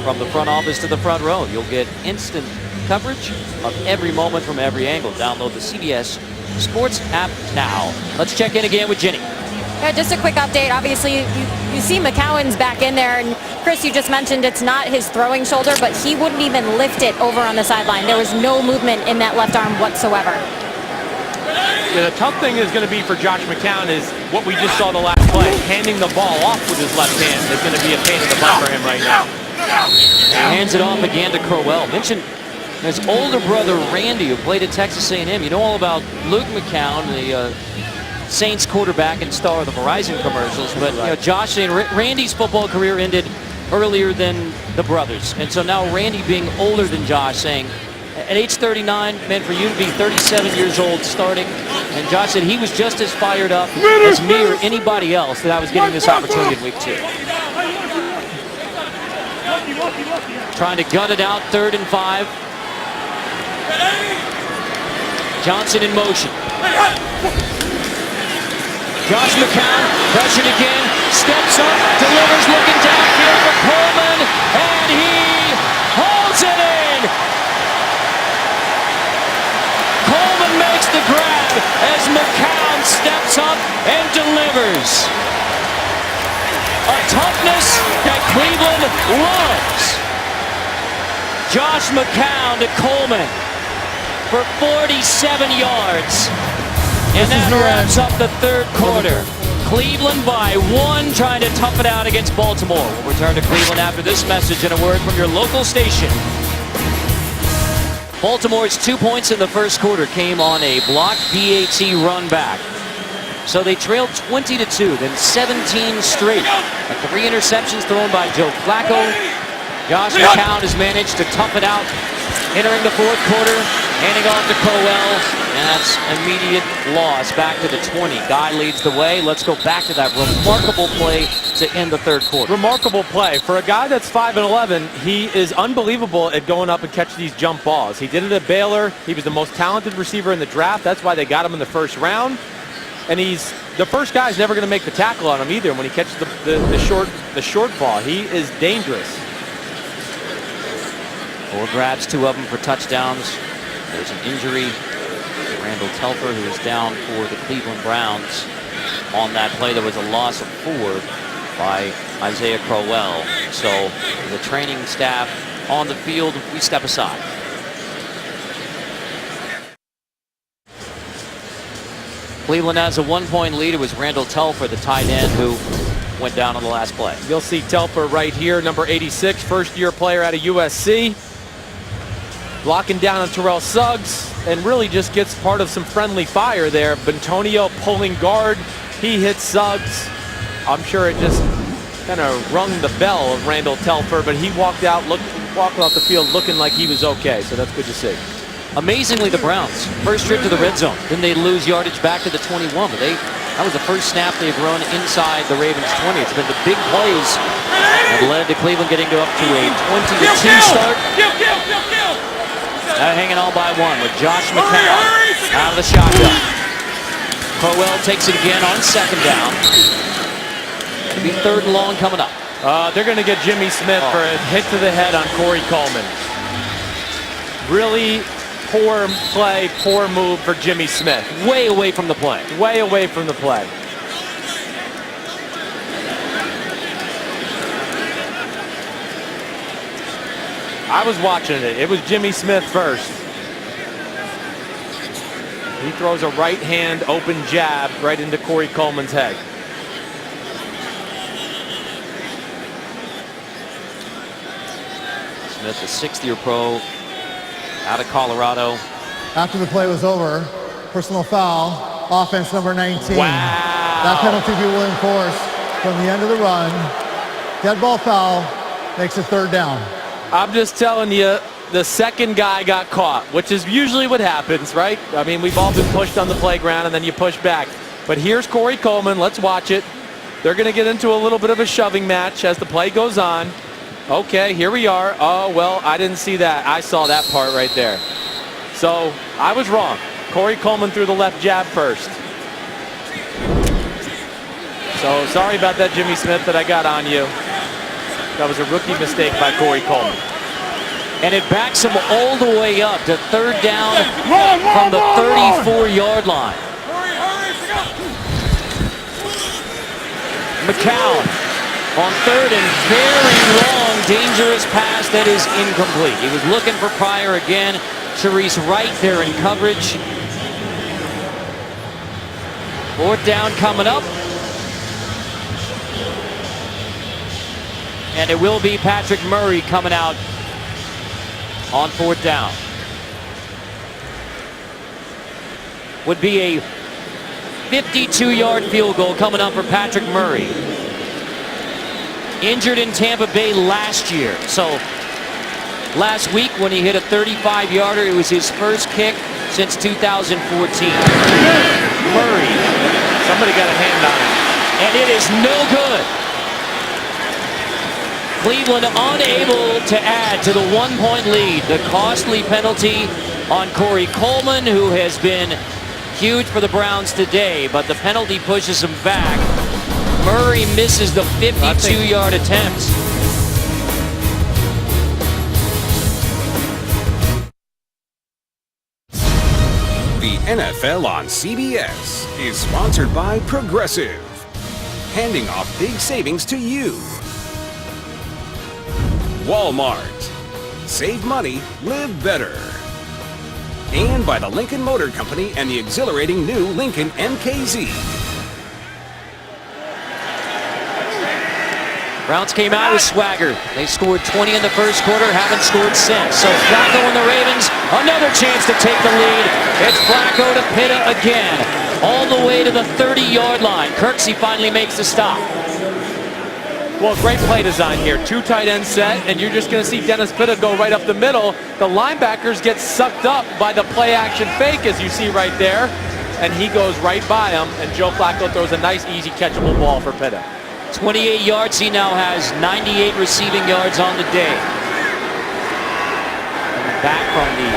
From the front office to the front row, you'll get instant coverage of every moment from every angle. Download the CBS Sports app now. Let's check in again with Jenny. Yeah, just a quick update. Obviously, you see McCowan's back in there, and Chris, you just mentioned it's not his throwing shoulder, but he wouldn't even lift it over on the sideline. There was no movement in that left arm whatsoever. Yeah, the tough thing is going to be for Josh McCown is what we just saw the last play. Handing the ball off with his left hand is going to be a pain in the butt for him right now. Hands it off again to Crowell. Mentioned his older brother Randy, who played at Texas A&M. You know all about Luke McCown, the Saints quarterback and star of the Verizon commercials. But you know, Josh saying Randy's football career ended earlier than the brothers. And so now Randy being older than Josh, saying at age 39 meant for you to be 37 years old starting. And Josh said he was just as fired up as me or anybody else that I was getting this opportunity in week 2. Trying to gun it out, 3rd and 5. Johnson in motion. Josh McCown, pressured again, steps up, delivers, looking downfield for Coleman, and he holds it in! Coleman makes the grab as McCown steps up and delivers. A toughness that Cleveland loves. Josh McCown to Coleman for 47 yards. And that wraps up the 3rd quarter. Cleveland by 1, trying to tough it out against Baltimore. We'll return to Cleveland after this message and a word from your local station. Baltimore's 2 points in the 1st quarter came on a blocked BAT run back. So they trailed 20-2, then 17 straight. 3 interceptions thrown by Joe Flacco. Josh McCown has managed to tough it out. Entering the 4th quarter, handing off to Crowell, and that's immediate loss back to the 20. Guy leads the way. Let's go back to that remarkable play to end the 3rd quarter. Remarkable play. For a guy that's 5'11", he is unbelievable at going up and catching these jump balls. He did it at Baylor. He was the most talented receiver in the draft. That's why they got him in the 1st round. And he's the first guy's never going to make the tackle on him either when he catches the short ball. He is dangerous. 4 grabs, 2 of them for touchdowns. There's an injury. Randall Telfer, who is down for the Cleveland Browns on that play. There was a loss of 4 by Isaiah Crowell. So the training staff on the field, we step aside. Cleveland has a 1-point lead. It was Randall Telfer, the tight end, who went down on the last play. You'll see Telfer right here, number 86, first-year player out of USC. Blocking down on Terrell Suggs, and really just gets part of some friendly fire there. Bentonio pulling guard. He hits Suggs. I'm sure it just kind of rung the bell of Randall Telfer, but he walked off the field looking like he was okay, so that's good to see. Amazingly, the Browns, first trip to the red zone. Then they lose yardage back to the 21, but that was the first snap they've run inside the Ravens' 20. It's been the big plays that led to Cleveland getting up to a 20-2 start. Now hanging on by 1 with Josh McCown out of the shotgun. Crowell takes it again on 2nd down. It'll be 3rd and long coming up. They're going to get Jimmy Smith for a hit to the head on Corey Coleman. Really poor play, poor move for Jimmy Smith. Way away from the play. Way away from the play. I was watching it. It was Jimmy Smith first. He throws a right hand open jab right into Corey Coleman's head. Smith, the 6th-year pro out of Colorado. After the play was over, personal foul, offense number 19. Wow. That penalty will enforce from the end of the run. Dead ball foul makes it 3rd down. I'm just telling you, the second guy got caught, which is usually what happens, right? I mean, we've all been pushed on the playground and then you push back. But here's Corey Coleman. Let's watch it. They're going to get into a little bit of a shoving match as the play goes on. Okay, here we are. Oh, well, I didn't see that. I saw that part right there. So I was wrong. Corey Coleman threw the left jab first. So sorry about that, Jimmy Smith, that I got on you. That was a rookie mistake by Corey Coleman. And it backs him all the way up to third down from the 34-yard line. McCown on third and very long, dangerous pass that is incomplete. He was looking for Pryor again. Sharice Wright there in coverage. Fourth down coming up. And it will be Patrick Murray coming out on fourth down. Would be a 52-yard field goal coming up for Patrick Murray. Injured in Tampa Bay last year. So last week when he hit a 35-yarder, it was his first kick since 2014. Murray, somebody got a hand on it. And it is no good. Cleveland unable to add to the 1-point lead. The costly penalty on Corey Coleman, who has been huge for the Browns today, but the penalty pushes him back. Murray misses the 52-yard attempt. The NFL on CBS is sponsored by Progressive, handing off big savings to you. Walmart, save money, live better. And by the Lincoln Motor Company and the exhilarating new Lincoln MKZ. Browns came out with swagger. They scored 20 in the first quarter, haven't scored since. So Flacco and the Ravens, another chance to take the lead. It's Flacco to Pitta again, all the way to the 30-yard line. Kirksey finally makes the stop. Well, great play design here. Two tight end set, and you're just going to see Dennis Pitta go right up the middle. The linebackers get sucked up by the play-action fake, as you see right there, and he goes right by him, and Joe Flacco throws a nice, easy, catchable ball for Pitta. 28 yards. He now has 98 receiving yards on the day. Coming back from the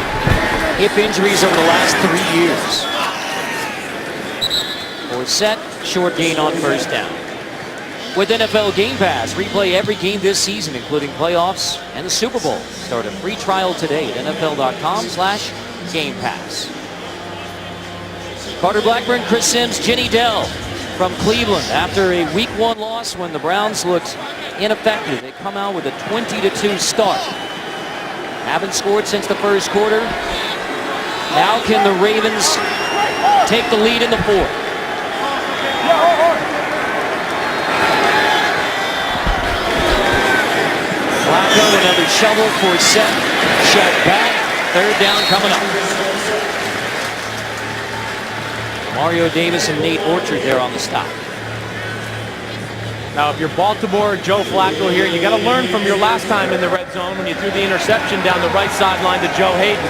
hip injuries over the last 3 years. Forsett, short gain on first down. With NFL Game Pass, replay every game this season, including playoffs and the Super Bowl. Start a free trial today at NFL.com/Game Pass. Carter Blackburn, Chris Sims, Jenny Dell from Cleveland. After a Week 1 loss when the Browns looked ineffective, they come out with a 20-2 start. Haven't scored since the first quarter. Now can the Ravens take the lead in the fourth? Flacco, another shovel for Seth. Shut back. Third down coming up. Mario Davis and Nate Orchard there on the stop. Now, if you're Baltimore, Joe Flacco here, you got to learn from your last time in the red zone when you threw the interception down the right sideline to Joe Hayden.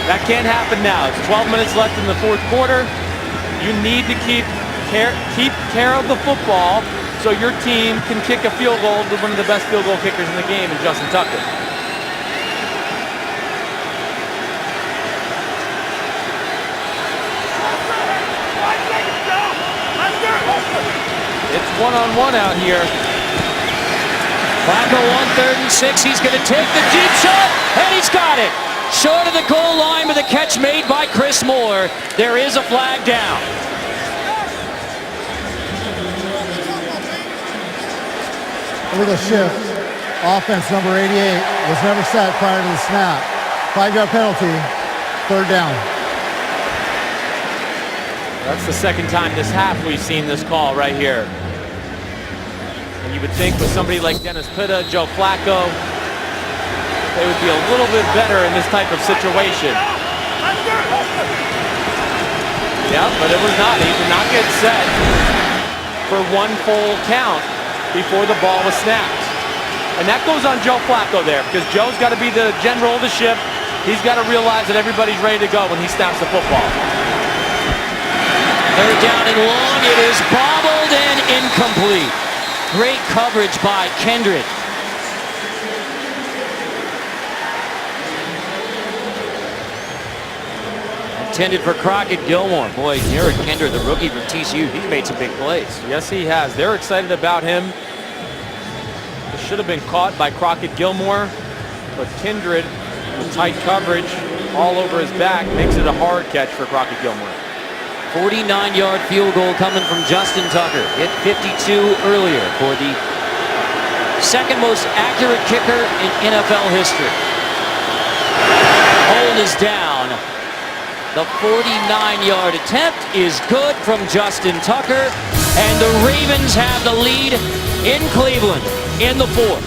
That can't happen now. It's 12 minutes left in the fourth quarter. You need to keep care of the football so your team can kick a field goal to one of the best field goal kickers in the game, and Justin Tucker. It's one-on-one out here. Flacco on 3rd and 6. He's going to take the deep shot, and he's got it. Short of the goal line with a catch made by Chris Moore. There is a flag down. Illegal shift. Offense number 88 was never set prior to the snap. 5-yard penalty. Third down. That's the second time this half we've seen this call right here. And you would think with somebody like Dennis Pitta, Joe Flacco, they would be a little bit better in this type of situation. Yeah, but it was not. He did not get set for one full count before the ball was snapped. And that goes on Joe Flacco there, because Joe's got to be the general of the ship. He's got to realize that everybody's ready to go when he snaps the football. Third down and long. It is bobbled and incomplete. Great coverage by Kendrick. Intended for Crockett Gilmore. Boy, Jared Kendrick, the rookie from TCU, he's made some big plays. Yes, he has. They're excited about him. It should have been caught by Crockett Gilmore, but Kindred, with tight coverage all over his back, makes it a hard catch for Crockett Gilmore. 49-yard field goal coming from Justin Tucker. Hit 52 earlier for the second most accurate kicker in NFL history. Hold is down. The 49-yard attempt is good from Justin Tucker, and the Ravens have the lead in Cleveland in the fourth.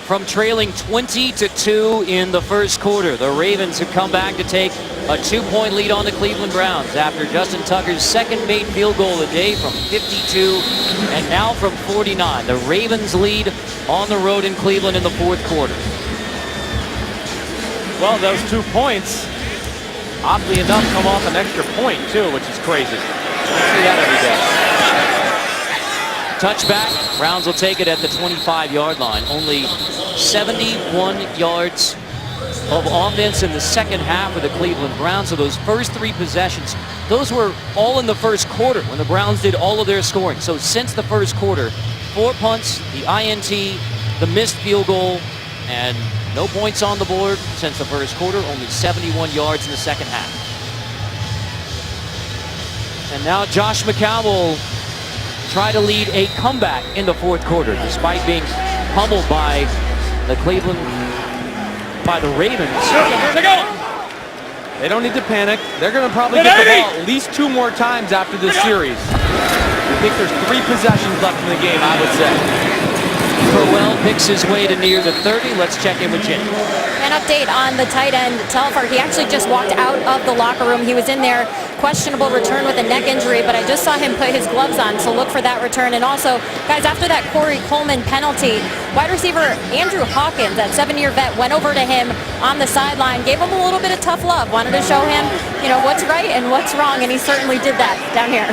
From trailing 20-2 in the first quarter, the Ravens have come back to take a 2-point lead on the Cleveland Browns after Justin Tucker's second made field goal of the day from 52 and now from 49. The Ravens lead on the road in Cleveland in the fourth quarter. Well, those 2 points, oddly enough, come off an extra point too, which is crazy. We see that every day. Touchback. Browns will take it at the 25-yard line. Only 71 yards of offense in the second half of the Cleveland Browns. So those first 3 possessions, those were all in the first quarter when the Browns did all of their scoring. So since the first quarter, 4 punts, the INT, the missed field goal, and no points on the board since the first quarter. Only 71 yards in the second half. And now Josh McCown will try to lead a comeback in the fourth quarter, despite being pummeled by the Ravens. They don't need to panic. They're going to probably get the ball at least 2 more times after this series. I think there's 3 possessions left in the game, I would say. Crowell picks his way to near the 30. Let's check in with Jim. An update on the tight end, Telfar. He actually just walked out of the locker room. He was in there, questionable return with a neck injury, but I just saw him put his gloves on, so look for that return. And also, guys, after that Corey Coleman penalty, wide receiver Andrew Hawkins, that 7-year vet, went over to him on the sideline, gave him a little bit of tough love, wanted to show him, what's right and what's wrong, and he certainly did that down here.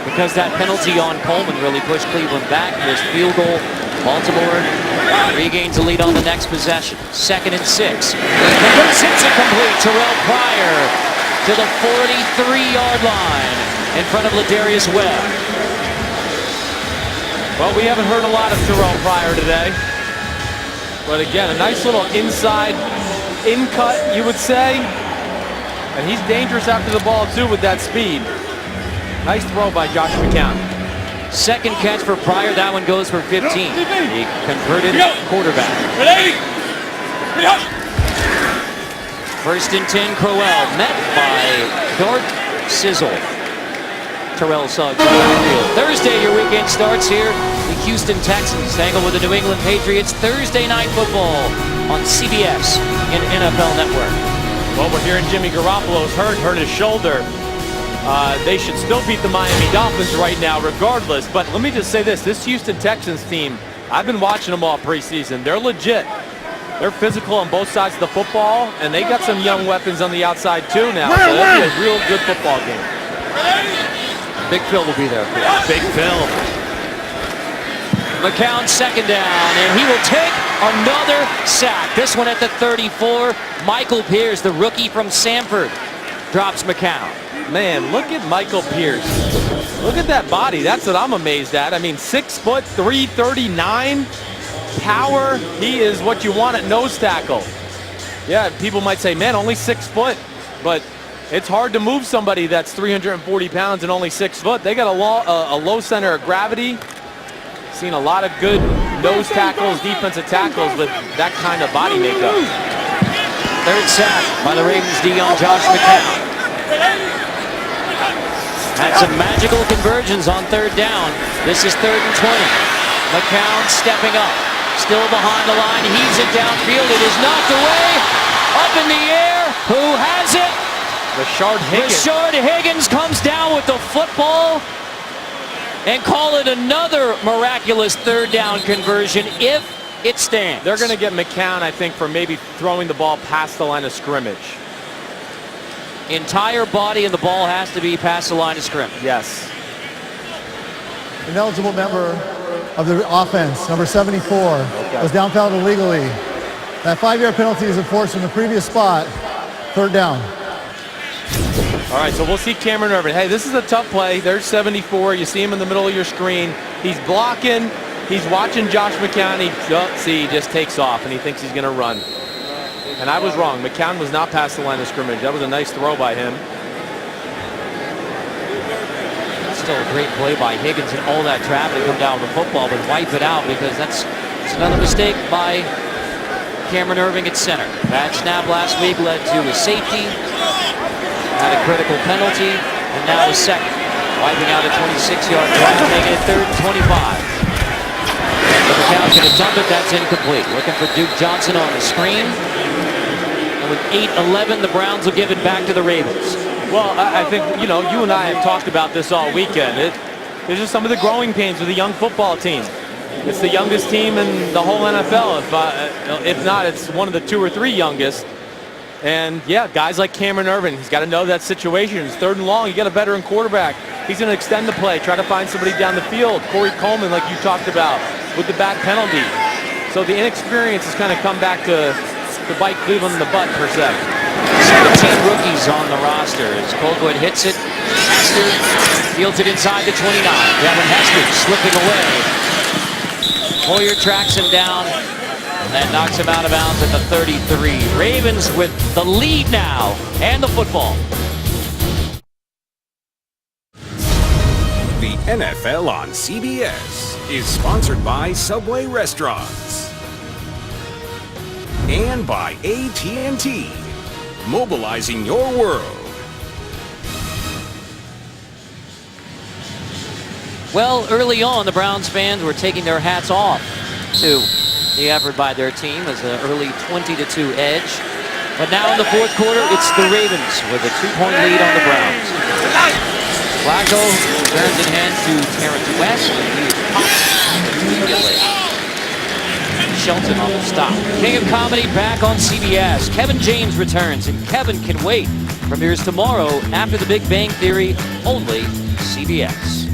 Because that penalty on Coleman really pushed Cleveland back. This field goal, Baltimore regains the lead on the next possession. 2nd and 6. Hits it complete. Terrell Pryor to the 43-yard line in front of Ladarius Webb. Well, we haven't heard a lot of Terrell Pryor today. But again, a nice little inside in-cut, you would say. And he's dangerous after the ball, too, with that speed. Nice throw by Josh McCown. Second catch for Pryor. That one goes for 15. The converted quarterback. 1st and 10, Crowell met by Dart Sizzle. Terrell Suggs in the backfield. Thursday, your weekend starts here. The Houston Texans tangle with the New England Patriots. Thursday night football on CBS and NFL Network. Well, we're hearing Jimmy Garoppolo's hurt his shoulder. They should still beat the Miami Dolphins right now regardless. But let me just say this Houston Texans team, I've been watching them all preseason. They're legit. They're physical on both sides of the football, and they got some young weapons on the outside too now. So that'll be a real good football game. Big Phil will be there. Big Phil. McCown 2nd down, and he will take another sack. This one at the 34. Michael Pierce, the rookie from Samford, drops McCown. Man, look at Michael Pierce. Look at that body. That's what I'm amazed at. I mean, 6 foot, 339. Power. He is what you want at nose tackle. Yeah, people might say, man, only 6 foot. But it's hard to move somebody that's 340 pounds and only 6 foot. They got a low center of gravity. Seen a lot of good nose tackles, defensive tackles with that kind of body makeup. 3rd sack by the Ravens D on Josh McCown. Had some magical conversions on 3rd down. This is 3rd and 20. McCown stepping up. Still behind the line. Heaves it downfield. It is knocked away. Up in the air. Who has it? Rashard Higgins. Rashard Higgins comes down with the football. and call it another miraculous third down conversion if it stands. They're going to get McCown, I think, for maybe throwing the ball past the line of scrimmage. Entire body and the ball has to be past the line of scrimmage. Yes. An eligible member of the offense, number 74, was downfield illegally. That 5-yard penalty is enforced from the previous spot. Third down. All right, so we'll see Cameron Irvin. Hey, this is a tough play. There's 74. You see him in the middle of your screen. He's blocking. He's watching Josh McCown. He just takes off, and he thinks he's going to run. And I was wrong. McCown was not past the line of scrimmage. That was a nice throw by him. Still a great play by Higgins and all that traffic to come down with the football, but wipe it out because that's another mistake by Cameron Irvin at center. Bad snap last week led to a safety, had a critical penalty, and now a second. Wiping out a 26-yard drive, making it 3rd and 25. But McCown's going to dump it. That's incomplete. Looking for Duke Johnson on the screen. And with 8-11, the Browns will give it back to the Ravens. Well, I think, you and I have talked about this all weekend. There's just some of the growing pains with the young football team. It's the youngest team in the whole NFL. If not, it's one of the 2 or 3 youngest. And, yeah, guys like Cameron Irvin, he's got to know that situation. It's 3rd and long. You got a veteran quarterback. He's going to extend the play, try to find somebody down the field. Corey Coleman, like you talked about, with the bad penalty. So the inexperience has kind of come back to bite Cleveland in the butt, per se. 17 rookies on the roster as Colquitt hits it. Hester fields it inside the 29. Devin Hester slipping away. Hoyer tracks him down and knocks him out of bounds at the 33. Ravens with the lead now and the football. The NFL on CBS is sponsored by Subway Restaurants and by AT&T, mobilizing your world. Well, early on, the Browns fans were taking their hats off to the effort by their team as an early 20-2 edge. But now in the 4th quarter, it's the Ravens with a 2-point lead on the Browns. Flacco turns it hand to Terrence West, and he is popped immediately. Shelton on the stop. King of Comedy back on CBS. Kevin James returns, and Kevin Can Wait premieres tomorrow after The Big Bang Theory, only CBS.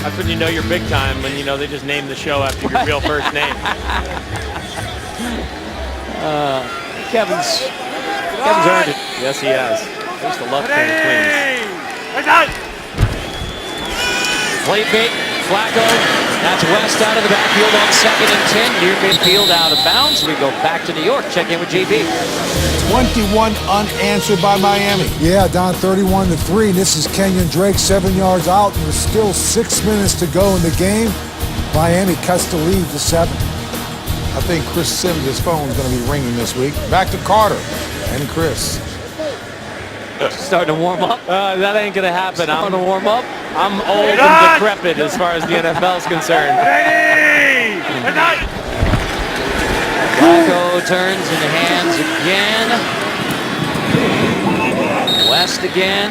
That's when you know you're big time, when they just name the show after your real first name. Kevin's earned it. Yes, he has. I used to love King Queens. Play fake, Flacco. That's West out of the backfield on 2nd and 10. Near midfield out of bounds. We go back to New York. Check in with JB. 21 unanswered by Miami. Yeah, down 31-3. This is Kenyon Drake, 7 yards out, and there's still 6 minutes to go in the game. Miami cuts the lead to 7. I think Chris Sims' phone is going to be ringing this week. Back to Carter and Chris. Starting to warm up. That ain't going to happen. Starting to warm up. I'm old and decrepit as far as the NFL is concerned. Flacco turns in the hands again. West again.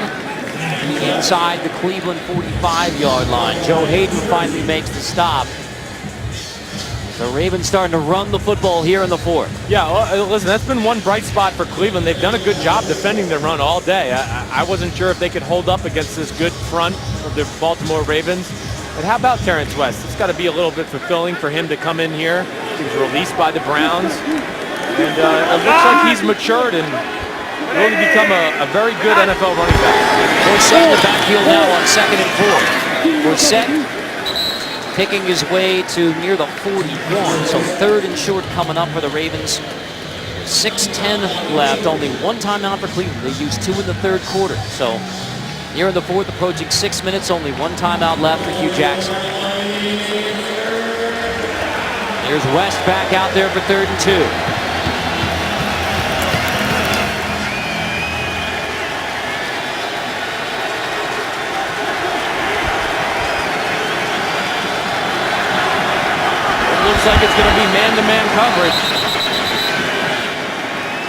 Inside the Cleveland 45-yard line. Joe Hayden finally makes the stop. The Ravens starting to run the football here in the 4th. Yeah, well, listen, that's been one bright spot for Cleveland. They've done a good job defending their run all day. I wasn't sure if they could hold up against this good front of the Baltimore Ravens. But how about Terrence West? It's got to be a little bit fulfilling for him to come in here. He was released by the Browns. And it looks like he's matured and really become a very good NFL running back. Forsett in the backfield now on 2nd and 4. Forsett picking his way to near the 41. So 3rd and short coming up for the Ravens. 6:10 left. Only one timeout for Cleveland. They used 2 in the 3rd quarter. So here in the 4th, approaching 6 minutes. Only one timeout left for Hugh Jackson. Here's West back out there for 3rd and 2. Looks like it's going to be man-to-man coverage.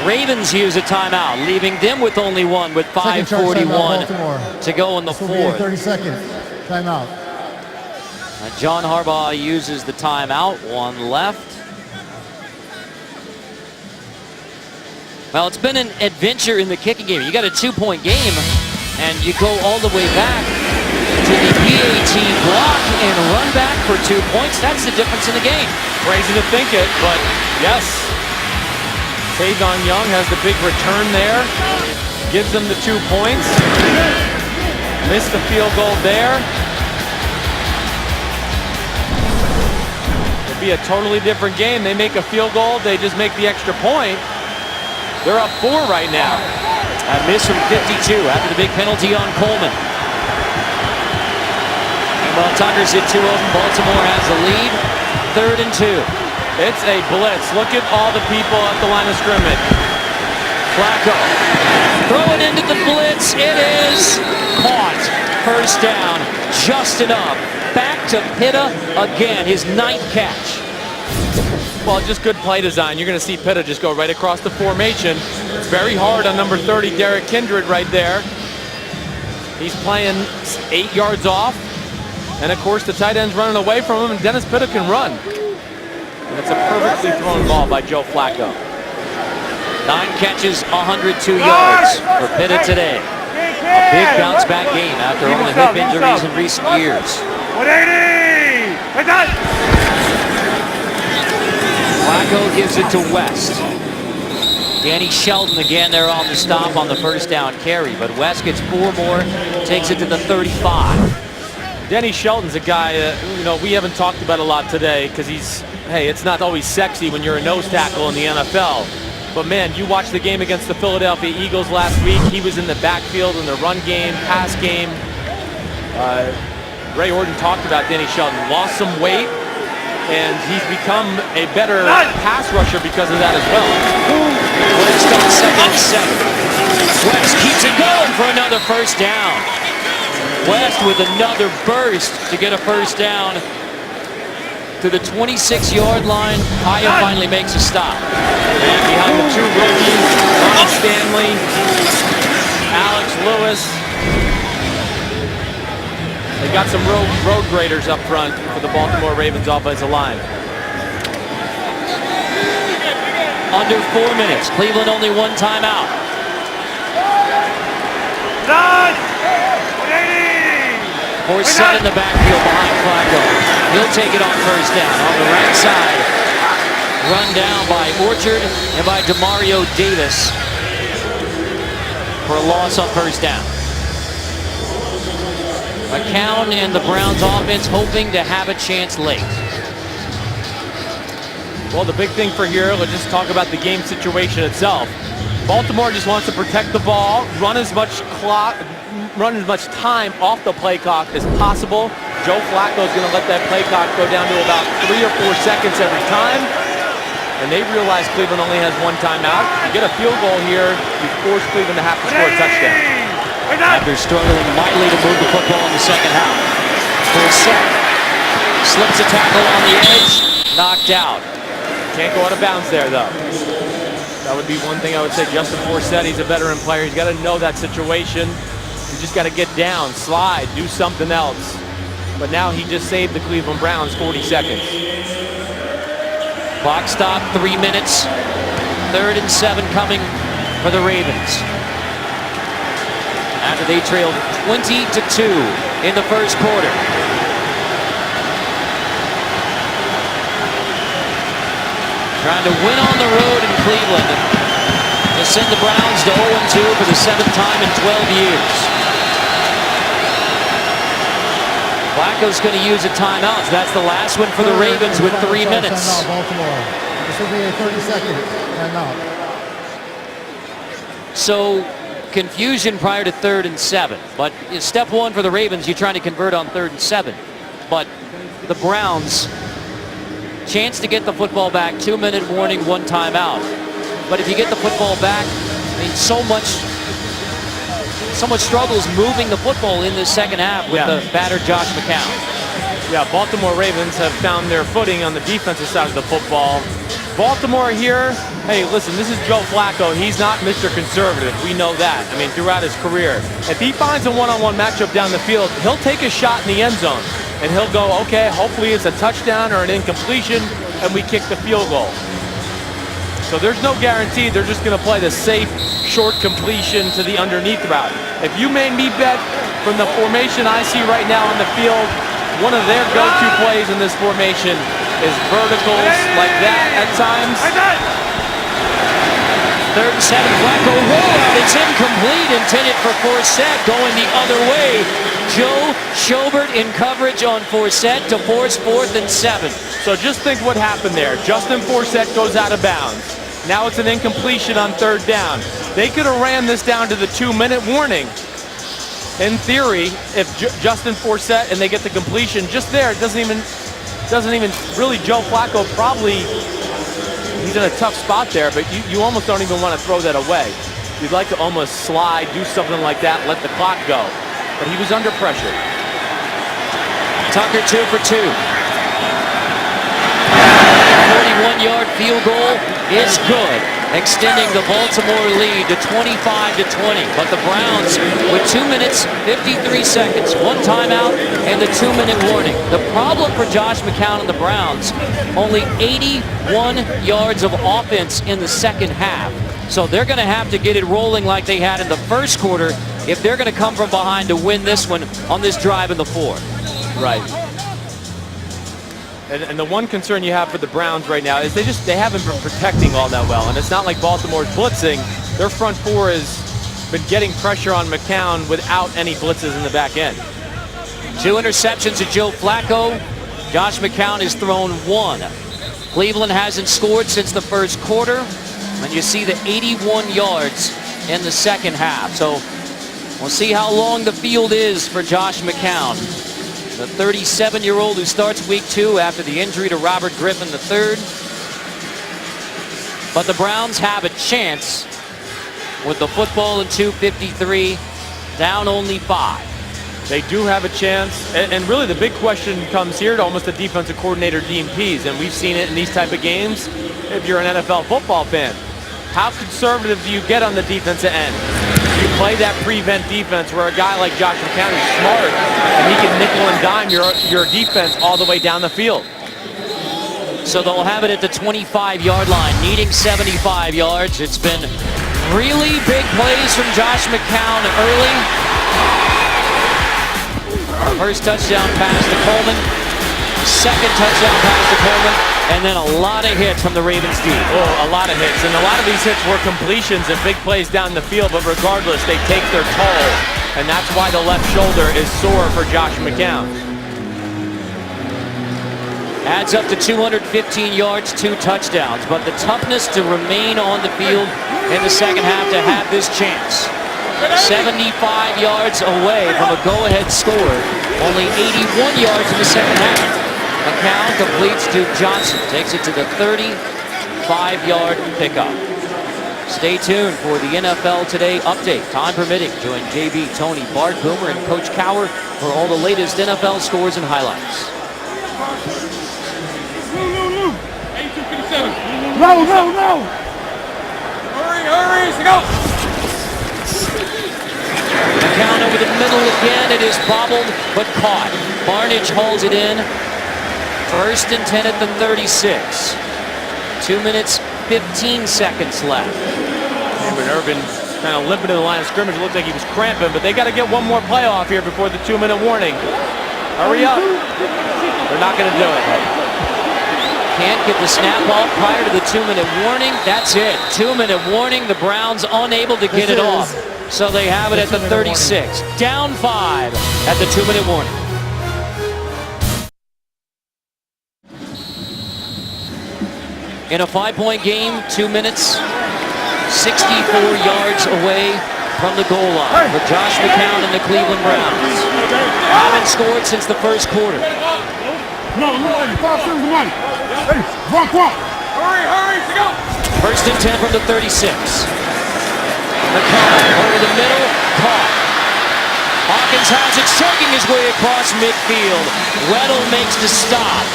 Ravens use a timeout, leaving them with only one with 5:41 to go in the 4th. 30 seconds. Timeout. John Harbaugh uses the timeout. One left. Well, it's been an adventure in the kicking game. You got a 2-point game, and you go all the way back to the PAT block and run back for 2 points. That's the difference in the game. Crazy to think it, but yes. Tavion Young has the big return there. Gives them the 2 points. Missed the field goal there. It'd be a totally different game. They make a field goal, they just make the extra point. They're up 4 right now. A miss from 52 after the big penalty on Coleman. Well, Tucker's hit 2 of them. Baltimore has the lead. 3rd and 2. It's a blitz. Look at all the people at the line of scrimmage. Flacco throwing into the blitz. It is caught. First down. Just enough. Back to Pitta again. His 9th catch. Well, just good play design. You're going to see Pitta just go right across the formation. It's very hard on number 30, Derek Kindred, right there. He's playing 8 yards off. And, of course, the tight end's running away from him, and Dennis Pitta can run. And it's a perfectly thrown ball by Joe Flacco. 9 catches, 102 yards for Pitta today. A big bounce-back game after all the hip injuries in recent years. 180! Flacco gives it to West. Danny Shelton again there on the stop on the first down carry, but West gets 4 more, takes it to the 35. Danny Shelton's a guy, we haven't talked about a lot today because it's not always sexy when you're a nose tackle in the NFL. But man, you watched the game against the Philadelphia Eagles last week. He was in the backfield in the run game, pass game. Ray Orton talked about Danny Shelton. Lost some weight, and he's become a better pass rusher because of that as well. West on 2nd and 7. West keeps it going for another first down. West with another burst to get a first down to the 26-yard line. Haya finally makes a stop. And behind the 2 rookies, Ronnie Stanley, Alex Lewis. They got some road graders up front for the Baltimore Ravens offensive line. Under 4 minutes. Cleveland only 1 timeout. Forsett in the backfield behind Flacco. He'll take it on first down. On the right side, run down by Orchard and by Demario Davis for a loss on first down. McCown and the Browns offense hoping to have a chance late. Well, the big thing for here, let's just talk about the game situation itself. Baltimore just wants to protect the ball, run as much time off the play clock as possible. Joe Flacco is going to let that play clock go down to about 3 or 4 seconds every time. And they realize Cleveland only has 1 timeout. You get a field goal here, you force Cleveland to have to score a touchdown. After struggling mightily to move the football in the second half. Forsett slips a tackle on the edge, knocked out. Can't go out of bounds there, though. That would be one thing I would say. Justin Forsett, he's a veteran player. He's got to know that situation. You just got to get down, slide, do something else. But now he just saved the Cleveland Browns 40 seconds. Clock stop, 3 minutes. 3rd and 7 coming for the Ravens. After they trailed 20-2 in the first quarter. Trying to win on the road in Cleveland to send the Browns to 0-2 for the 7th time in 12 years. Flacco's going to use a timeout. So that's the last one for the Ravens with 3 minutes. Timeout, Baltimore. This will be a 30-second timeout. So confusion prior to 3rd and 7. But step 1 for the Ravens, you're trying to convert on 3rd and 7. But the Browns, chance to get the football back, 2-minute warning, 1 timeout. But if you get the football back, I mean, so much struggles moving the football in this second half with the battered Josh McCown. Yeah, Baltimore Ravens have found their footing on the defensive side of the football. Baltimore here, hey, listen, this is Joe Flacco. He's not Mr. Conservative. We know that. I mean, throughout his career. If he finds a one-on-one matchup down the field, he'll take a shot in the end zone. And he'll go, okay, hopefully it's a touchdown or an incompletion, and we kick the field goal. So there's no guarantee. They're just going to play the safe, short completion to the underneath route. If you made me bet from the formation I see right now on the field, one of their go-to plays in this formation is verticals like that at times. 3rd and 7, Flacco rollout. It's incomplete, intended for Forsett, going the other way. Joe Schobert in coverage on Forsett to force 4th and 7. So just think what happened there. Justin Forsett goes out of bounds. Now it's an incompletion on 3rd down. They could have ran this down to the 2-minute warning. In theory, if Justin Forsett and they get the completion just there, it doesn't even really, Joe Flacco probably, he's in a tough spot there, but you almost don't even want to throw that away. You'd like to almost slide, do something like that, let the clock go. But he was under pressure. Tucker 2 for 2. 41-yard field goal is good, extending the Baltimore lead to 25-20. But the Browns with 2 minutes, 53 seconds, 1 timeout, and the 2-minute warning. The problem for Josh McCown and the Browns, only 81 yards of offense in the second half. So they're going to have to get it rolling like they had in the first quarter if they're going to come from behind to win this one on this drive in the 4th. Right. And the one concern you have for the Browns right now is they haven't been protecting all that well. And it's not like Baltimore's blitzing. Their front four has been getting pressure on McCown without any blitzes in the back end. 2 interceptions to Joe Flacco. Josh McCown has thrown 1. Cleveland hasn't scored since the first quarter. And you see the 81 yards in the second half. So we'll see how long the field is for Josh McCown. The 37-year-old who starts week 2 after the injury to Robert Griffin III. But the Browns have a chance with the football in 2:53, down only 5. They do have a chance. And really the big question comes here to almost the defensive coordinator, Dean Pease. And we've seen it in these type of games if you're an NFL football fan. How conservative do you get on the defensive end? You play that prevent defense where a guy like Josh McCown is smart and he can nickel and dime your defense all the way down the field. So they'll have it at the 25-yard line, needing 75 yards. It's been really big plays from Josh McCown early. First touchdown pass to Coleman. Second touchdown pass to Coleman. And then a lot of hits from the Ravens D. Oh, a lot of hits. And a lot of these hits were completions and big plays down the field, but regardless, they take their toll. And that's why the left shoulder is sore for Josh McCown. Adds up to 215 yards, 2 touchdowns. But the toughness to remain on the field in the second half to have this chance. 75 yards away from a go-ahead score. Only 81 yards in the second half. McCown completes to Johnson. Takes it to the 35-yard pickup. Stay tuned for the NFL Today update. Time permitting, join JB, Tony, Bart, Boomer, and Coach Cower for all the latest NFL scores and highlights. No. Hurry, let's go. McCown over the middle again. It is bobbled, but caught. Barnage hauls it in. 1st and 10 at the 36. 2 minutes, 15 seconds left. But Irvin kind of limping to the line of scrimmage. It looked like he was cramping, but they got to get one more play off here before the 2-minute warning. Hurry up. They're not going to do it. Can't get the snap off prior to the 2-minute warning. That's it. 2-minute warning. The Browns unable to get it off. So they have it at the 36. Down 5 at the 2-minute warning. In a 5-point game, 2 minutes, 64 yards away from the goal line for Josh McCown and the Cleveland Browns. Haven't scored since the first quarter. Hurry, let's go. 1st and 10 from the 36. McCown over the middle, caught. Hawkins Hawkins has it, shaking his way across midfield. Weddle makes the stop.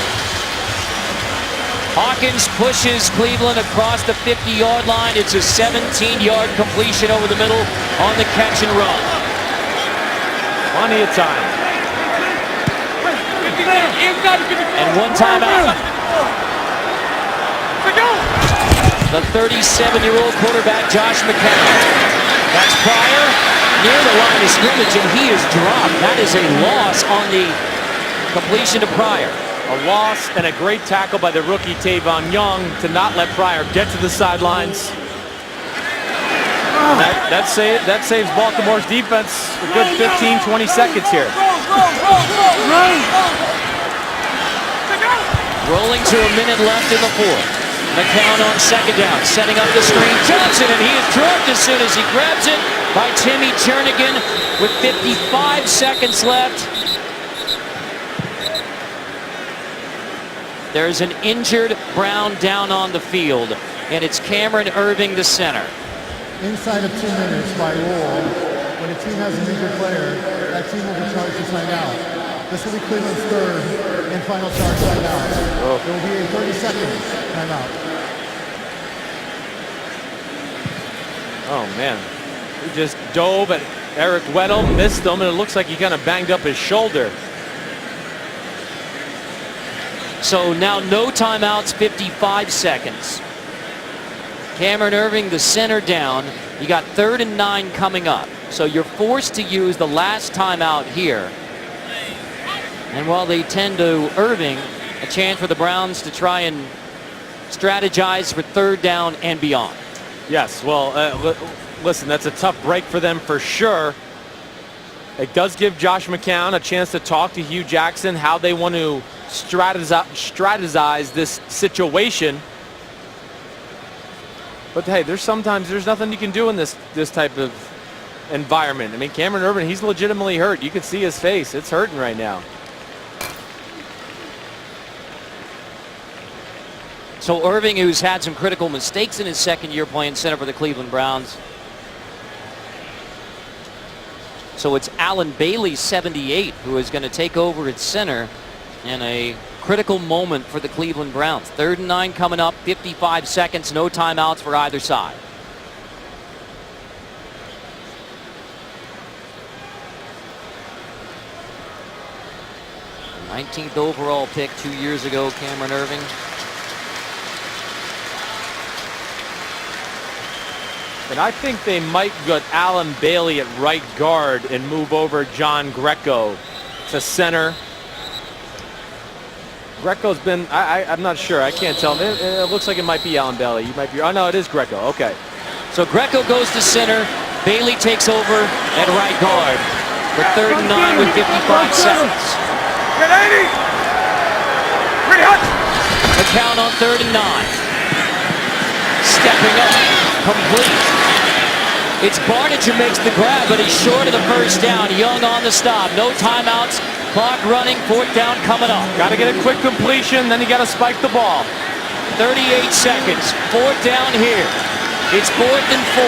Hawkins pushes Cleveland across the 50-yard line. It's a 17-yard completion over the middle on the catch and run. Plenty of time. And one timeout. The 37-year-old quarterback, Josh McCown. That's Pryor near the line of scrimmage, and he is dropped. That is a loss on the completion to Pryor. A loss and a great tackle by the rookie Tavon Young to not let Pryor get to the sidelines. That saves Baltimore's defense a good 15, 20 seconds here. Rolling to a minute left in the fourth. McCown on second down, setting up the screen. Johnson, and he is dropped as soon as he grabs it by Timmy Jernigan with 55 seconds left. There's an injured Brown down on the field, and it's Cameron Irving, the center. Inside of 2 minutes by rule, when a team has an injured player, that team will be charged to sign out. This will be Cleveland's third and final charge timeout. Oh. It will be a 30-second timeout. Oh, man. He just dove at Eric Weddle, missed him, and it looks like he kind of banged up his shoulder. So now no timeouts, 55 seconds. Cameron Irving, the center, down. You got 3rd and 9 coming up. So you're forced to use the last timeout here. And while they tend to Irving, a chance for the Browns to try and strategize for 3rd down and beyond. Yes, well, listen, that's a tough break for them for sure. It does give Josh McCown a chance to talk to Hugh Jackson how they want to strategize this situation. But hey, there's nothing you can do in this type of environment. I mean, Cameron Irving, he's legitimately hurt. You can see his face. It's hurting right now. So Irving, who's had some critical mistakes in his second year playing center for the Cleveland Browns. So it's Alan Bailey, 78, who is going to take over at center in a critical moment for the Cleveland Browns. 3rd and 9 coming up, 55 seconds, no timeouts for either side. The 19th overall pick 2 years ago, Cameron Irving. And I think they might get Alan Bailey at right guard and move over John Greco to center. Greco's been, I'm not sure. I can't tell. It looks like it might be Alan Bailey. You might be, oh no, it is Greco. Okay. So Greco goes to center. Bailey takes over at right guard for 3rd and 9 with 55 seconds. Get 80! Pretty hot! McCown on 3rd and 9. Stepping up, complete. It's Barnett who makes the grab, but he's short of the first down. Young on the stop. No timeouts. Clock running. 4th down coming up. Got to get a quick completion, then you got to spike the ball. 38 seconds. 4th down here. It's 4th and 4.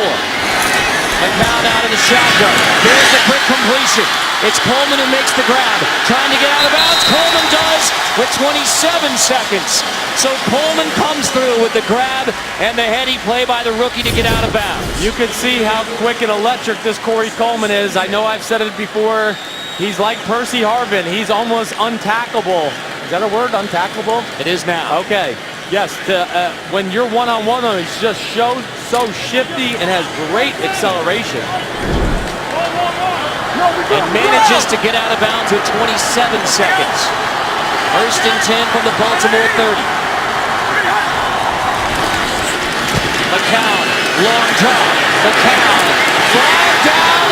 McCown out of the shotgun. Here's the quick completion. It's Coleman who makes the grab. Trying to get out of bounds. Coleman does with 27 seconds. So Coleman comes through with the grab and the heady play by the rookie to get out of bounds. You can see how quick and electric this Corey Coleman is. I know I've said it before. He's like Percy Harvin. He's almost untackable. Is that a word, untackable? It is now. Okay. Yes, when you're one-on-one on him, he's just so shifty and has great acceleration. And manages to get out of bounds with 27 seconds. 1st and 10 from the Baltimore 30. McCown, long drop. McCown, flag down.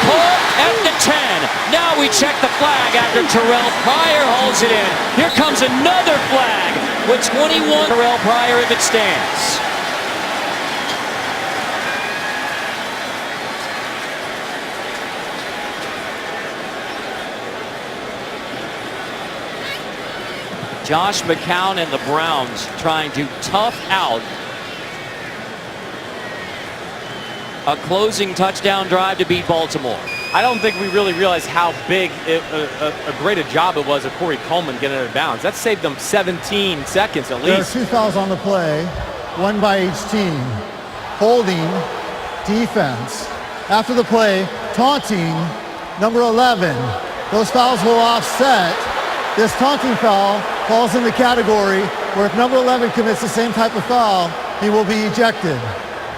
Caught at the 10. Now we check the flag after Terrell Pryor holds it in. Here comes another flag with 21. Terrell Pryor if it stands. Josh McCown and the Browns trying to tough out a closing touchdown drive to beat Baltimore. I don't think we really realize how big, a great a job it was of Corey Coleman getting out of bounds. That saved them 17 seconds at least. There are 2 fouls on the play, 1 by each team. Holding, defense. After the play, taunting, number 11. Those fouls will offset. This taunting foul falls in the category where if number 11 commits the same type of foul, he will be ejected.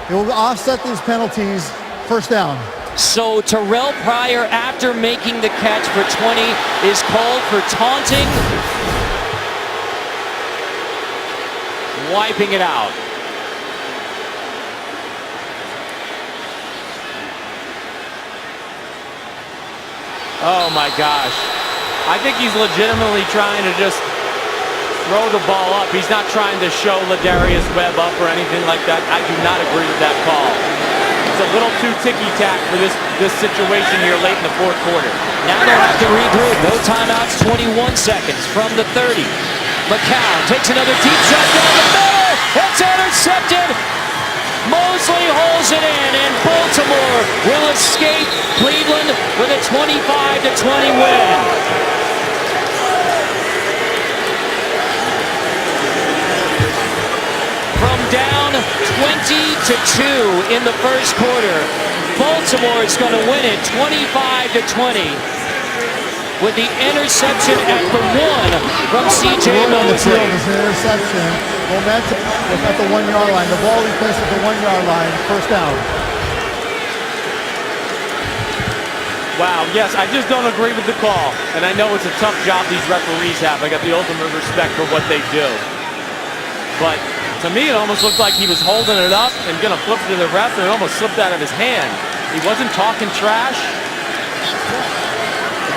It will offset these penalties. First down. So Terrell Pryor, after making the catch for 20, is called for taunting. Wiping it out. Oh my gosh. I think he's legitimately trying to just throw the ball up. He's not trying to show Ladarius Webb up or anything like that. I do not agree with that call. It's a little too ticky-tack for this situation here late in the fourth quarter. Now they'll have to regroup. No timeouts, 21 seconds from the 30. McCown takes another deep shot down the middle. It's intercepted. Mosley holds it in, and Baltimore will escape Cleveland with a 25-20 win. From down 20-2 in the first quarter, Baltimore is going to win it 25-20 with the interception at the 1 from C.J. Mosley. It's an interception. Momentum was at the 1-yard line. The ball we placed at the 1-yard line. First down. Wow, yes, I just don't agree with the call. And I know it's a tough job these referees have. I got the ultimate respect for what they do. But to me, it almost looked like he was holding it up and going to flip it to the ref, and it almost slipped out of his hand. He wasn't talking trash.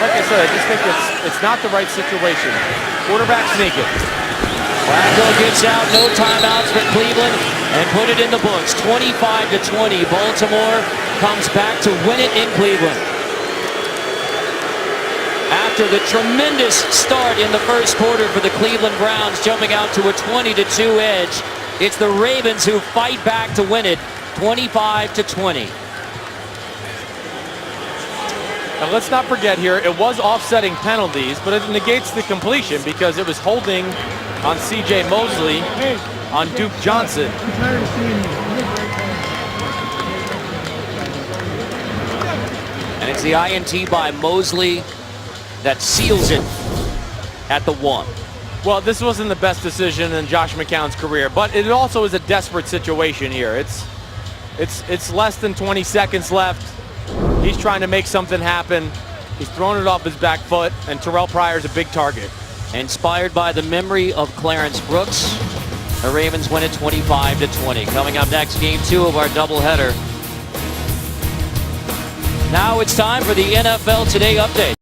Like I said, I just think it's not the right situation. Quarterback sneaking. Flacco gets out, no timeouts for Cleveland, and put it in the books. 25-20. Baltimore comes back to win it in Cleveland. After the tremendous start in the first quarter for the Cleveland Browns, jumping out to a 20-2 edge, it's the Ravens who fight back to win it, 25-20. Now let's not forget here, it was offsetting penalties, but it negates the completion because it was holding on C.J. Mosley on Duke Johnson. And it's the INT by Mosley that seals it at the 1. Well, this wasn't the best decision in Josh McCown's career, but it also is a desperate situation here. It's less than 20 seconds left. He's trying to make something happen. He's thrown it off his back foot, and Terrell Pryor's a big target. Inspired by the memory of Clarence Brooks, the Ravens win it 25-20. Coming up next, game 2 of our doubleheader. Now it's time for the NFL Today update.